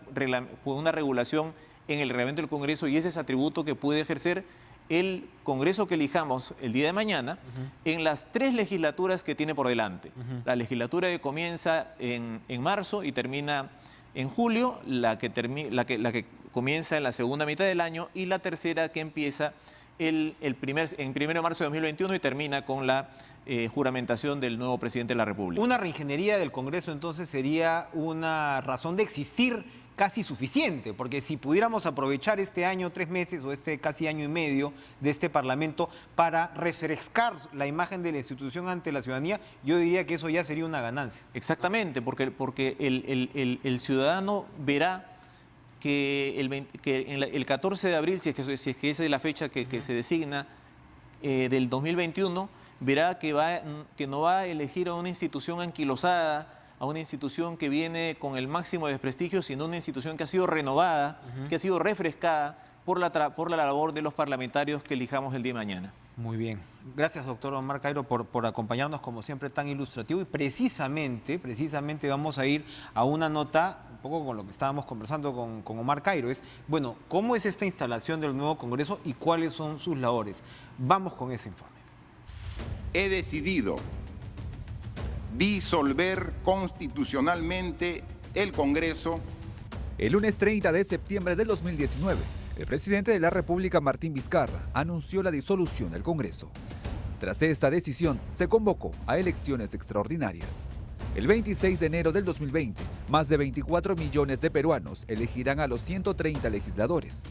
regulación en el reglamento del Congreso, y ese es atributo que puede ejercer el Congreso que elijamos el día de mañana en las 3 legislaturas que tiene por delante. La legislatura que comienza en marzo y termina en julio, la que comienza en la segunda mitad del año, y la tercera que empieza en 1 de marzo de 2021 y termina con la juramentación del nuevo presidente de la República. Una reingeniería del Congreso entonces sería una razón de existir casi suficiente, porque si pudiéramos aprovechar este año, 3 meses o este casi año y medio de este Parlamento para refrescar la imagen de la institución ante la ciudadanía, yo diría que eso ya sería una ganancia. Exactamente, porque el ciudadano verá que el 14 de abril, si es que esa es la fecha que se designa del 2021, verá que no va a elegir a una institución anquilosada, a una institución que viene con el máximo desprestigio, sino una institución que ha sido renovada, que ha sido refrescada por la labor de los parlamentarios que elijamos el día de mañana. Muy bien. Gracias, doctor Omar Cairo, por acompañarnos como siempre tan ilustrativo. Y precisamente vamos a ir a una nota, un poco con lo que estábamos conversando con Omar Cairo, es, bueno, ¿cómo es esta instalación del nuevo Congreso y cuáles son sus labores? Vamos con ese informe. He decidido disolver constitucionalmente el Congreso. El lunes 30 de septiembre del 2019, el presidente de la República, Martín Vizcarra, anunció la disolución del Congreso. Tras esta decisión, se convocó a elecciones extraordinarias. El 26 de enero del 2020, más de 24 millones de peruanos elegirán a los 130 legisladores.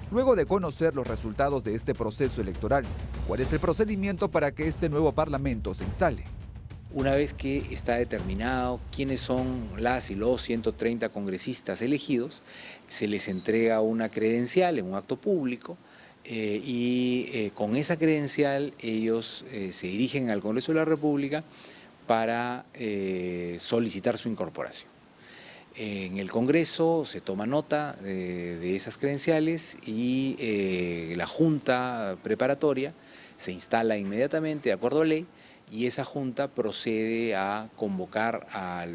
Luego de conocer los resultados de este proceso electoral, ¿cuál es el procedimiento para que este nuevo Parlamento se instale? Una vez que está determinado quiénes son las y los 130 congresistas elegidos, se les entrega una credencial en un acto público y con esa credencial ellos se dirigen al Congreso de la República para solicitar su incorporación. En el Congreso se toma nota de esas credenciales y la Junta Preparatoria se instala inmediatamente de acuerdo a ley y esa Junta procede a convocar a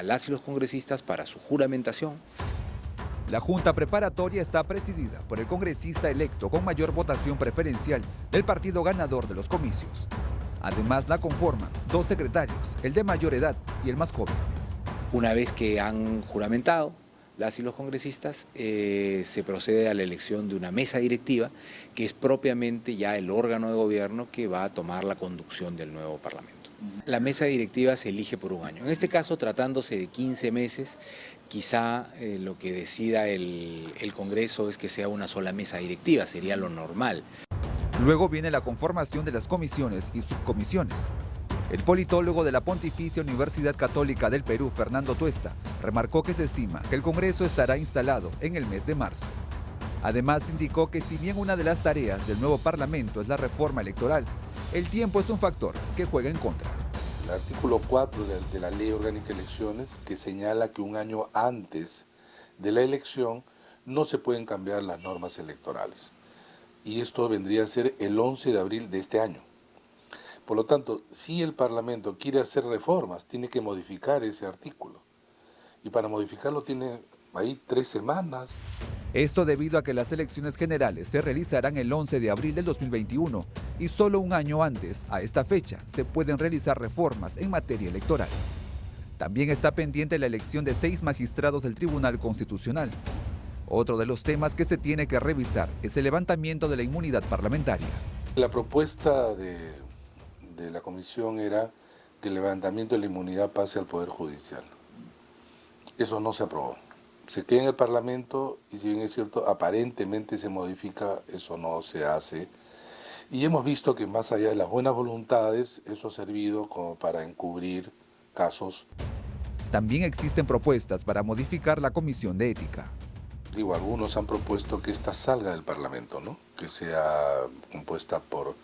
las y los congresistas para su juramentación. La Junta Preparatoria está presidida por el congresista electo con mayor votación preferencial del partido ganador de los comicios. Además la conforman 2 secretarios, el de mayor edad y el más joven. Una vez que han juramentado las y los congresistas, se procede a la elección de una mesa directiva, que es propiamente ya el órgano de gobierno que va a tomar la conducción del nuevo Parlamento. La mesa directiva se elige por un año. En este caso, tratándose de 15 meses, quizá lo que decida el Congreso es que sea una sola mesa directiva, sería lo normal. Luego viene la conformación de las comisiones y subcomisiones. El politólogo de la Pontificia Universidad Católica del Perú, Fernando Tuesta, remarcó que se estima que el Congreso estará instalado en el mes de marzo. Además, indicó que si bien una de las tareas del nuevo Parlamento es la reforma electoral, el tiempo es un factor que juega en contra. El artículo 4 de la Ley Orgánica de Elecciones, que señala que un año antes de la elección no se pueden cambiar las normas electorales. Y esto vendría a ser el 11 de abril de este año. Por lo tanto, si el Parlamento quiere hacer reformas, tiene que modificar ese artículo. Y para modificarlo tiene ahí 3 semanas. Esto debido a que las elecciones generales se realizarán el 11 de abril del 2021 y solo un año antes, a esta fecha, se pueden realizar reformas en materia electoral. También está pendiente la elección de 6 magistrados del Tribunal Constitucional. Otro de los temas que se tiene que revisar es el levantamiento de la inmunidad parlamentaria. La propuesta de la comisión era que el levantamiento de la inmunidad pase al Poder Judicial. Eso no se aprobó. Se queda en el Parlamento y, si bien es cierto, aparentemente se modifica, eso no se hace. Y hemos visto que más allá de las buenas voluntades, eso ha servido como para encubrir casos. También existen propuestas para modificar la Comisión de Ética. Digo, algunos han propuesto que esta salga del Parlamento, ¿no? Que sea compuesta por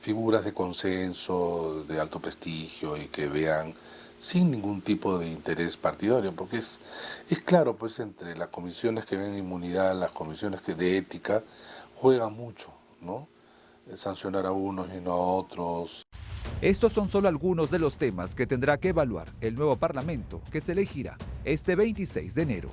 figuras de consenso, de alto prestigio y que vean sin ningún tipo de interés partidario, porque es claro, pues entre las comisiones que ven inmunidad, las comisiones que de ética, juegan mucho, ¿no? Sancionar a unos y no a otros. Estos son solo algunos de los temas que tendrá que evaluar el nuevo Parlamento, que se elegirá este 26 de enero.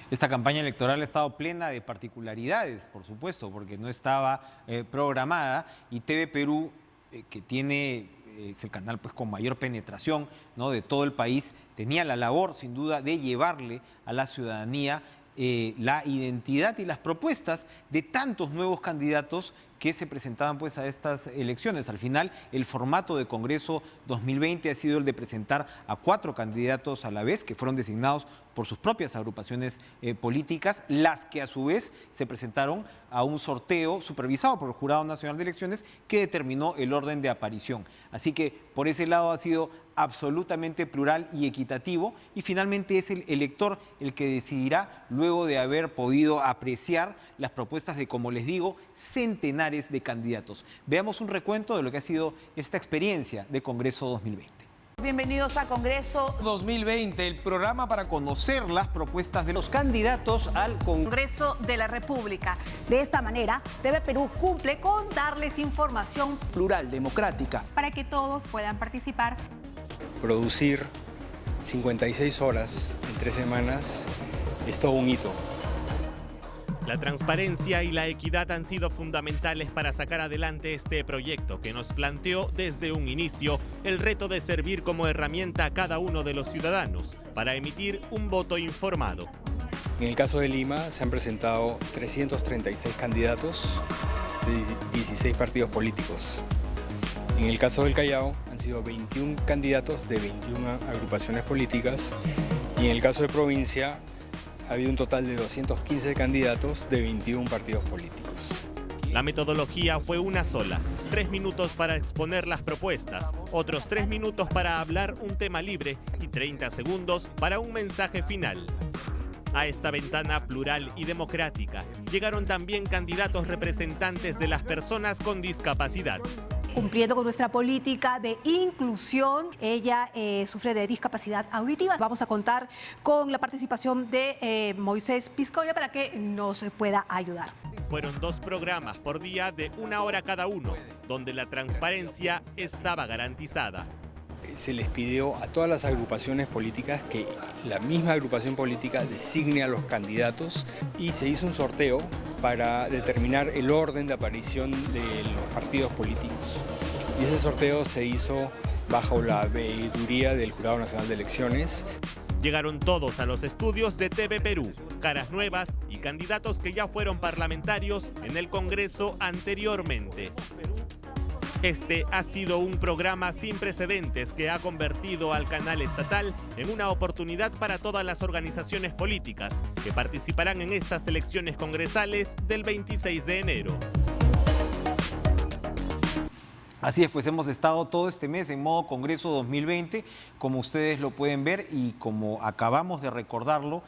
Esta campaña electoral ha estado plena de particularidades, por supuesto, porque no estaba programada, y TV Perú, que es el canal pues con mayor penetración, ¿no?, de todo el país, tenía la labor sin duda de llevarle a la ciudadanía la identidad y las propuestas de tantos nuevos candidatos que se presentaban pues a estas elecciones. Al final, el formato de Congreso 2020 ha sido el de presentar a 4 candidatos a la vez, que fueron designados por sus propias agrupaciones políticas, las que a su vez se presentaron a un sorteo supervisado por el Jurado Nacional de Elecciones que determinó el orden de aparición. Así que por ese lado ha sido absolutamente plural y equitativo, y finalmente es el elector el que decidirá, luego de haber podido apreciar las propuestas de, como les digo, centenares de candidatos. Veamos un recuento de lo que ha sido esta experiencia de Congreso 2020. Bienvenidos a Congreso 2020, el programa para conocer las propuestas de los candidatos al Congreso de la República. De esta manera, TV Perú cumple con darles información plural, democrática, para que todos puedan participar. Producir 56 horas en 3 semanas es todo un hito. La transparencia y la equidad han sido fundamentales para sacar adelante este proyecto que nos planteó desde un inicio el reto de servir como herramienta a cada uno de los ciudadanos para emitir un voto informado. En el caso de Lima se han presentado 336 candidatos de 16 partidos políticos. En el caso del Callao han sido 21 candidatos de 21 agrupaciones políticas, y en el caso de provincia ha habido un total de 215 candidatos de 21 partidos políticos. La metodología fue una sola: 3 minutos para exponer las propuestas, otros 3 minutos para hablar un tema libre y 30 segundos para un mensaje final. A esta ventana plural y democrática llegaron también candidatos representantes de las personas con discapacidad. cumpliendo con nuestra política de inclusión. Ella sufre de discapacidad auditiva. Vamos a contar con la participación de Moisés Piscoya para que nos pueda ayudar. Fueron 2 programas por día de 1 hora cada uno, donde la transparencia estaba garantizada. Se les pidió a todas las agrupaciones políticas que la misma agrupación política designe a los candidatos y se hizo un sorteo para determinar el orden de aparición de los partidos políticos. Y ese sorteo se hizo bajo la veeduría del Jurado Nacional de Elecciones. Llegaron todos a los estudios de TV Perú, caras nuevas y candidatos que ya fueron parlamentarios en el Congreso anteriormente. Este ha sido un programa sin precedentes que ha convertido al canal estatal en una oportunidad para todas las organizaciones políticas que participarán en estas elecciones congresales del 26 de enero. Así es, pues hemos estado todo este mes en modo Congreso 2020, como ustedes lo pueden ver y como acabamos de recordarlo,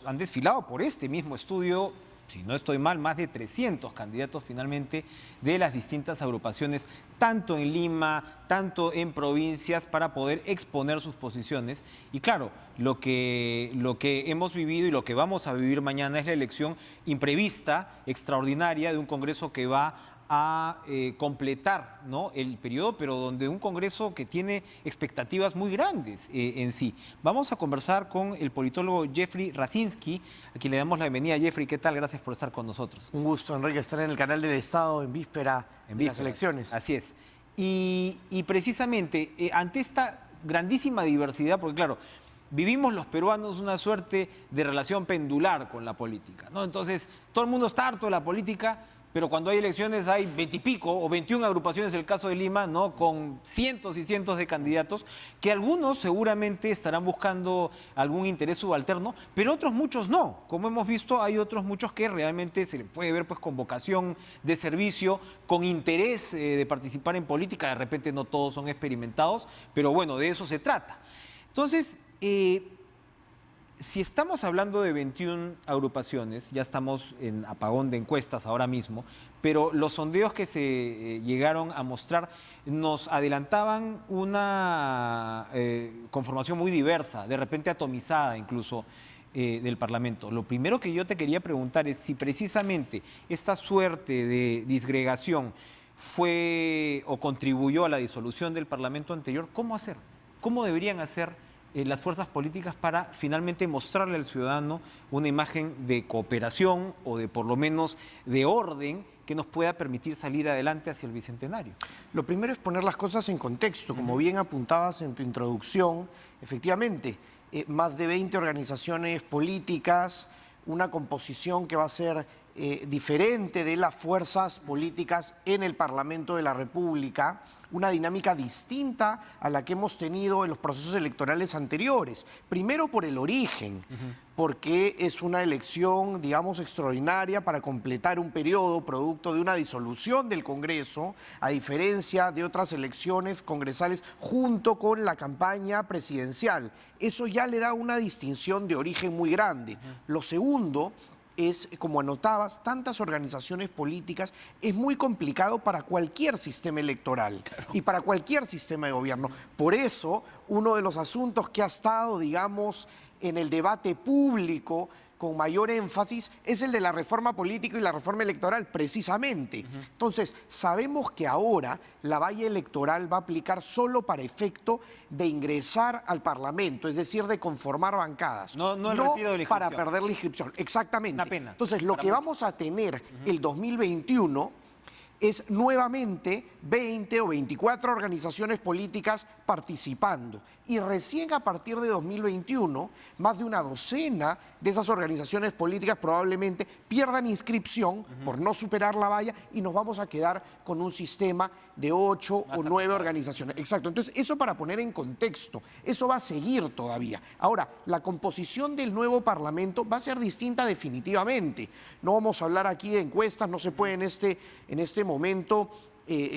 han desfilado por este mismo estudio, si no estoy mal, más de 300 candidatos finalmente de las distintas agrupaciones, tanto en Lima, tanto en provincias, para poder exponer sus posiciones. Y claro, lo que hemos vivido y lo que vamos a vivir mañana es la elección imprevista, extraordinaria, de un Congreso que va a completar, ¿no?, el periodo, pero donde un Congreso que tiene expectativas muy grandes en sí. Vamos a conversar con el politólogo Jeffrey Racinski, a quien le damos la bienvenida. Jeffrey, ¿qué tal? Gracias por estar con nosotros. Un gusto, Enrique, estar en el canal del Estado en víspera de las elecciones. Así es. Y precisamente ante esta grandísima diversidad, porque claro, vivimos los peruanos una suerte de relación pendular con la política, ¿no? Entonces, todo el mundo está harto de la política, pero cuando hay elecciones hay 20 y pico o 21 agrupaciones, el caso de Lima, ¿no?, con cientos y cientos de candidatos, que algunos seguramente estarán buscando algún interés subalterno, pero otros muchos no. Como hemos visto, hay otros muchos que realmente se les puede ver pues con vocación de servicio, con interés de participar en política. De repente no todos son experimentados, pero bueno, de eso se trata. Entonces, si estamos hablando de 21 agrupaciones, ya estamos en apagón de encuestas ahora mismo, pero los sondeos que se llegaron a mostrar nos adelantaban una conformación muy diversa, de repente atomizada incluso, del Parlamento. Lo primero que yo te quería preguntar es si precisamente esta suerte de disgregación fue o contribuyó a la disolución del Parlamento anterior. ¿Cómo hacer? ¿Cómo deberían hacer las fuerzas políticas para finalmente mostrarle al ciudadano una imagen de cooperación o de por lo menos de orden que nos pueda permitir salir adelante hacia el Bicentenario? Lo primero es poner las cosas en contexto. Como bien apuntabas en tu introducción, efectivamente, más de 20 organizaciones políticas, una composición que va a ser diferente de las fuerzas políticas en el Parlamento de la República, una dinámica distinta a la que hemos tenido en los procesos electorales anteriores. Primero por el origen, porque es una elección, digamos, extraordinaria para completar un periodo producto de una disolución del Congreso, a diferencia de otras elecciones congresales junto con la campaña presidencial. Eso ya le da una distinción de origen muy grande. Lo segundo es, como anotabas, tantas organizaciones políticas, es muy complicado para cualquier sistema electoral y para cualquier sistema de gobierno. Por eso, uno de los asuntos que ha estado, digamos, en el debate público con mayor énfasis es el de la reforma política y la reforma electoral, precisamente. Entonces, sabemos que ahora la valla electoral va a aplicar solo para efecto de ingresar al Parlamento, es decir, de conformar bancadas. No el retiro de la inscripción. Para perder la inscripción, exactamente. Una pena. Entonces, lo que vamos a tener el 2021 es nuevamente 20 o 24 organizaciones políticas participando. Y recién a partir de 2021, más de una docena de esas organizaciones políticas probablemente pierdan inscripción por no superar la valla y nos vamos a quedar con un sistema de 8 o 9 organizaciones. Exacto. Entonces, eso para poner en contexto, eso va a seguir todavía. Ahora, la composición del nuevo Parlamento va a ser distinta definitivamente. No vamos a hablar aquí de encuestas, no se puede en este momento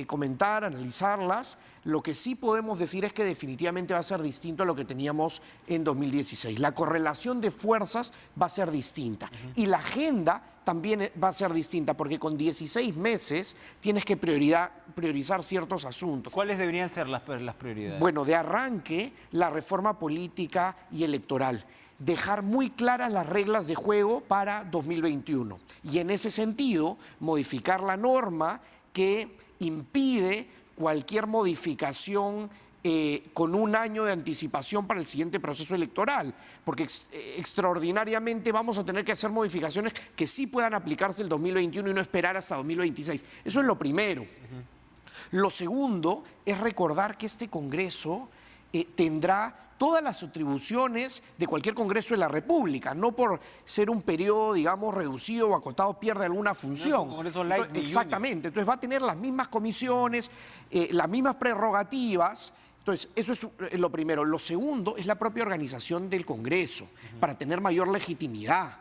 comentar, analizarlas. Lo que sí podemos decir es que definitivamente va a ser distinto a lo que teníamos en 2016. La correlación de fuerzas va a ser distinta y la agenda también va a ser distinta, porque con 16 meses tienes que priorizar ciertos asuntos. ¿Cuáles deberían ser las prioridades? Bueno, de arranque, la reforma política y electoral. Dejar muy claras las reglas de juego para 2021. Y en ese sentido, modificar la norma que impide cualquier modificación con un año de anticipación para el siguiente proceso electoral, porque extraordinariamente vamos a tener que hacer modificaciones que sí puedan aplicarse el 2021 y no esperar hasta 2026. Eso es lo primero. Lo segundo es recordar que este Congreso tendrá todas las atribuciones de cualquier Congreso de la República, no por ser un periodo, digamos, reducido o acotado pierde alguna función. No es un Congreso light ni exactamente, entonces va a tener las mismas comisiones, las mismas prerrogativas. Entonces, eso es lo primero. Lo segundo es la propia organización del Congreso, para tener mayor legitimidad.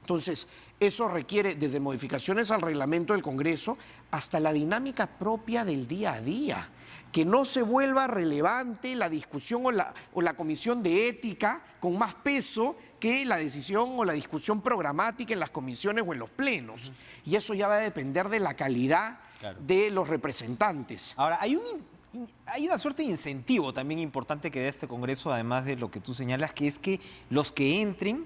Entonces, eso requiere desde modificaciones al reglamento del Congreso hasta la dinámica propia del día a día. Que no se vuelva relevante la discusión o la comisión de ética con más peso que la decisión o la discusión programática en las comisiones o en los plenos. Y eso ya va a depender de la calidad de los representantes. Ahora, hay una suerte de incentivo también importante que da este Congreso, además de lo que tú señalas, que es que los que entren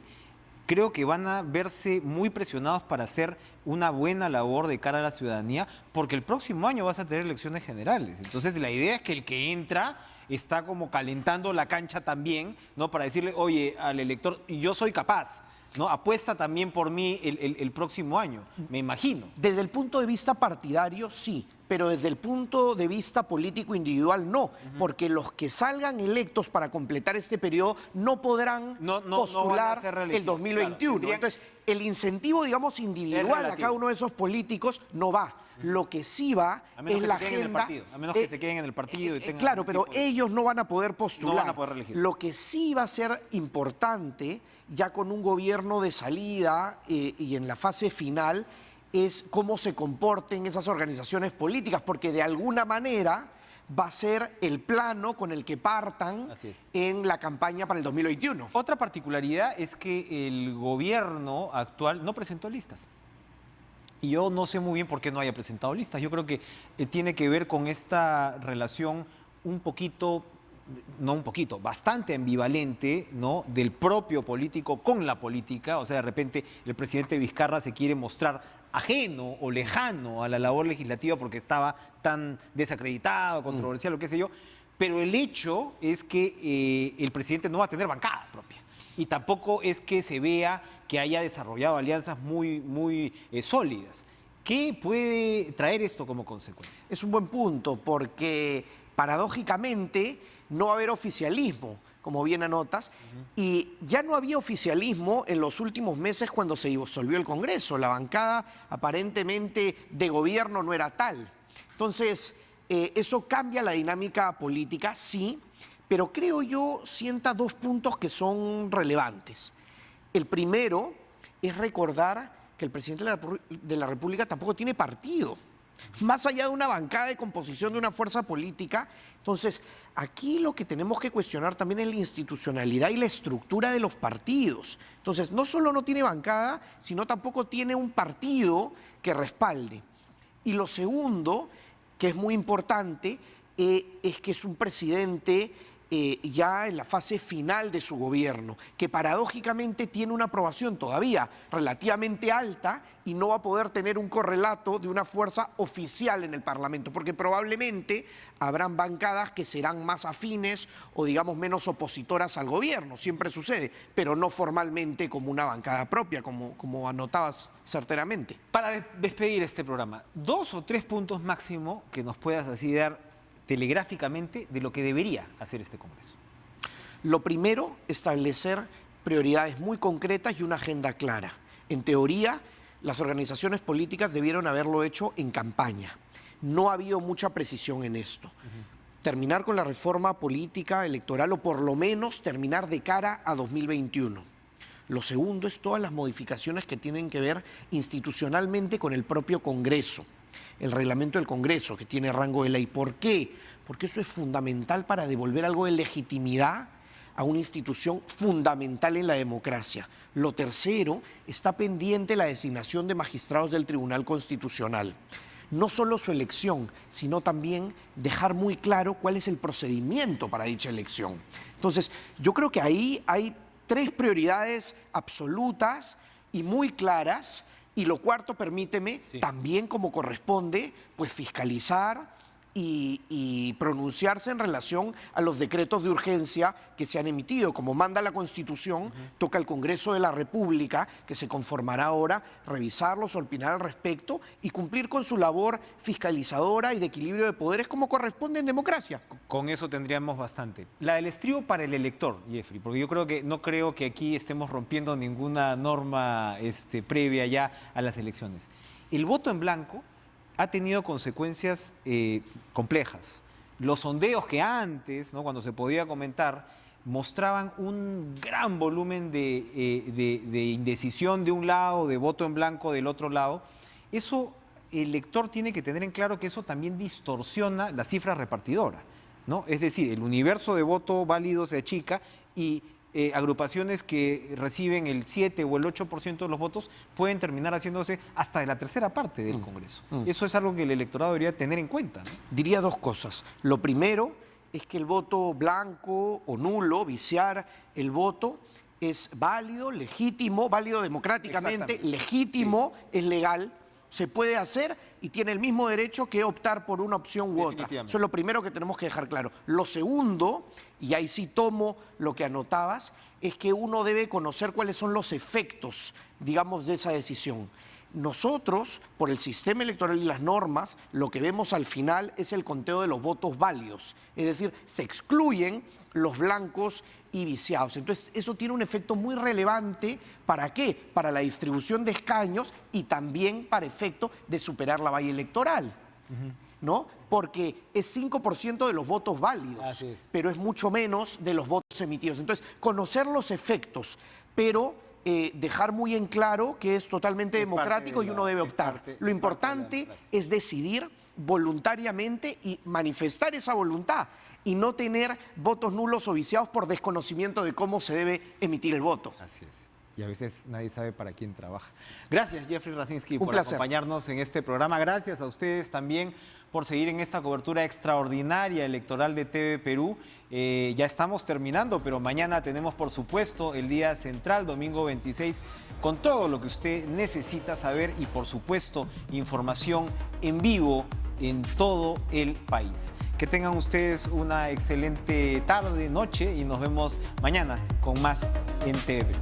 creo que van a verse muy presionados para hacer una buena labor de cara a la ciudadanía, porque el próximo año vas a tener elecciones generales. Entonces la idea es que el que entra está como calentando la cancha también, ¿no? Para decirle, oye, al elector, yo soy capaz, ¿no? Apuesta también por mí el próximo año, me imagino. Desde el punto de vista partidario, sí, pero desde el punto de vista político individual, no, porque los que salgan electos para completar este periodo no podrán postular el 2021. Claro, entonces, el incentivo, digamos, individual a cada uno de esos políticos no va. Lo que sí va es la agenda. A menos que se queden en el partido. Y tengan claro, pero ellos no van a poder postular. No van a poder elegir. Lo que sí va a ser importante, ya con un gobierno de salida y en la fase final, es cómo se comporten esas organizaciones políticas, porque de alguna manera va a ser el plano con el que partan en la campaña para el 2021. Otra particularidad es que el gobierno actual no presentó listas. Y yo no sé muy bien por qué no haya presentado listas. Yo creo que tiene que ver con esta relación bastante ambivalente, ¿no? Del propio político con la política. O sea, de repente el presidente Vizcarra se quiere mostrar ajeno o lejano a la labor legislativa porque estaba tan desacreditado, controversial, lo que sé yo. Pero el hecho es que el presidente no va a tener bancada propia. Y tampoco es que se vea que haya desarrollado alianzas muy sólidas. ¿Qué puede traer esto como consecuencia? Es un buen punto, porque paradójicamente no va a haber oficialismo, como bien anotas, y ya no había oficialismo en los últimos meses cuando se disolvió el Congreso. La bancada aparentemente de gobierno no era tal. Entonces, eso cambia la dinámica política, sí, pero creo yo sienta dos puntos que son relevantes. El primero es recordar que el presidente de la República tampoco tiene partido, más allá de una bancada de composición de una fuerza política. Entonces, aquí lo que tenemos que cuestionar también es la institucionalidad y la estructura de los partidos. Entonces, no solo no tiene bancada, sino tampoco tiene un partido que respalde. Y lo segundo, que es muy importante, es que es un presidente ya en la fase final de su gobierno, que paradójicamente tiene una aprobación todavía relativamente alta y no va a poder tener un correlato de una fuerza oficial en el Parlamento, porque probablemente habrán bancadas que serán más afines o digamos menos opositoras al gobierno, siempre sucede, pero no formalmente como una bancada propia, como anotabas certeramente. Para despedir este programa, 2 o 3 puntos máximo que nos puedas así dar telegráficamente de lo que debería hacer este Congreso. Lo primero, establecer prioridades muy concretas y una agenda clara. En teoría, las organizaciones políticas debieron haberlo hecho en campaña. No ha habido mucha precisión en esto. Terminar con la reforma política electoral o por lo menos terminar de cara a 2021. Lo segundo es todas las modificaciones que tienen que ver institucionalmente con el propio Congreso. el reglamento del Congreso, que tiene rango de ley. ¿Por qué? Porque eso es fundamental para devolver algo de legitimidad a una institución fundamental en la democracia. Lo tercero, está pendiente la designación de magistrados del Tribunal Constitucional. No solo su elección, sino también dejar muy claro cuál es el procedimiento para dicha elección. Entonces, yo creo que ahí hay 3 prioridades absolutas y muy claras, y lo cuarto, permíteme, también como corresponde, pues fiscalizar y pronunciarse en relación a los decretos de urgencia que se han emitido. Como manda la Constitución, toca al Congreso de la República, que se conformará ahora, revisarlos, opinar al respecto y cumplir con su labor fiscalizadora y de equilibrio de poderes como corresponde en democracia. Con eso tendríamos bastante. La del estribo para el elector, Jeffrey, porque yo no creo que aquí estemos rompiendo ninguna norma previa ya a las elecciones. El voto en blanco ha tenido consecuencias complejas. Los sondeos que antes, ¿no?, cuando se podía comentar, mostraban un gran volumen de indecisión de un lado, de voto en blanco del otro lado. Eso, el lector tiene que tener en claro que eso también distorsiona la cifra repartidora, ¿no? Es decir, el universo de voto válido se achica y agrupaciones que reciben el 7 o el 8% de los votos pueden terminar haciéndose hasta de la tercera parte del Congreso. Eso es algo que el electorado debería tener en cuenta, ¿no? Diría 2 cosas. Lo primero es que el voto blanco o nulo, viciar el voto, es válido, legítimo, válido democráticamente, legítimo, es legal, se puede hacer y tiene el mismo derecho que optar por una opción u otra. Eso es lo primero que tenemos que dejar claro. Lo segundo, y ahí sí tomo lo que anotabas, es que uno debe conocer cuáles son los efectos, digamos, de esa decisión. Nosotros, por el sistema electoral y las normas, lo que vemos al final es el conteo de los votos válidos. Es decir, se excluyen los blancos y viciados. Entonces, eso tiene un efecto muy relevante. ¿Para qué? Para la distribución de escaños y también para efecto de superar la valla electoral, ¿no? Porque es 5% de los votos válidos, pero es mucho menos de los votos emitidos. Entonces, conocer los efectos, pero dejar muy en claro que es totalmente democrático y uno debe optar. Lo importante es decidir voluntariamente y manifestar esa voluntad y no tener votos nulos o viciados por desconocimiento de cómo se debe emitir el voto. Así es. Y a veces nadie sabe para quién trabaja. Gracias, Jeffrey Racinski, por acompañarnos en este programa. Gracias a ustedes también por seguir en esta cobertura extraordinaria electoral de TV Perú. Ya estamos terminando, pero mañana tenemos, por supuesto, el día central, domingo 26, con todo lo que usted necesita saber y, por supuesto, información en vivo en todo el país. Que tengan ustedes una excelente tarde, noche y nos vemos mañana con más en TV Perú.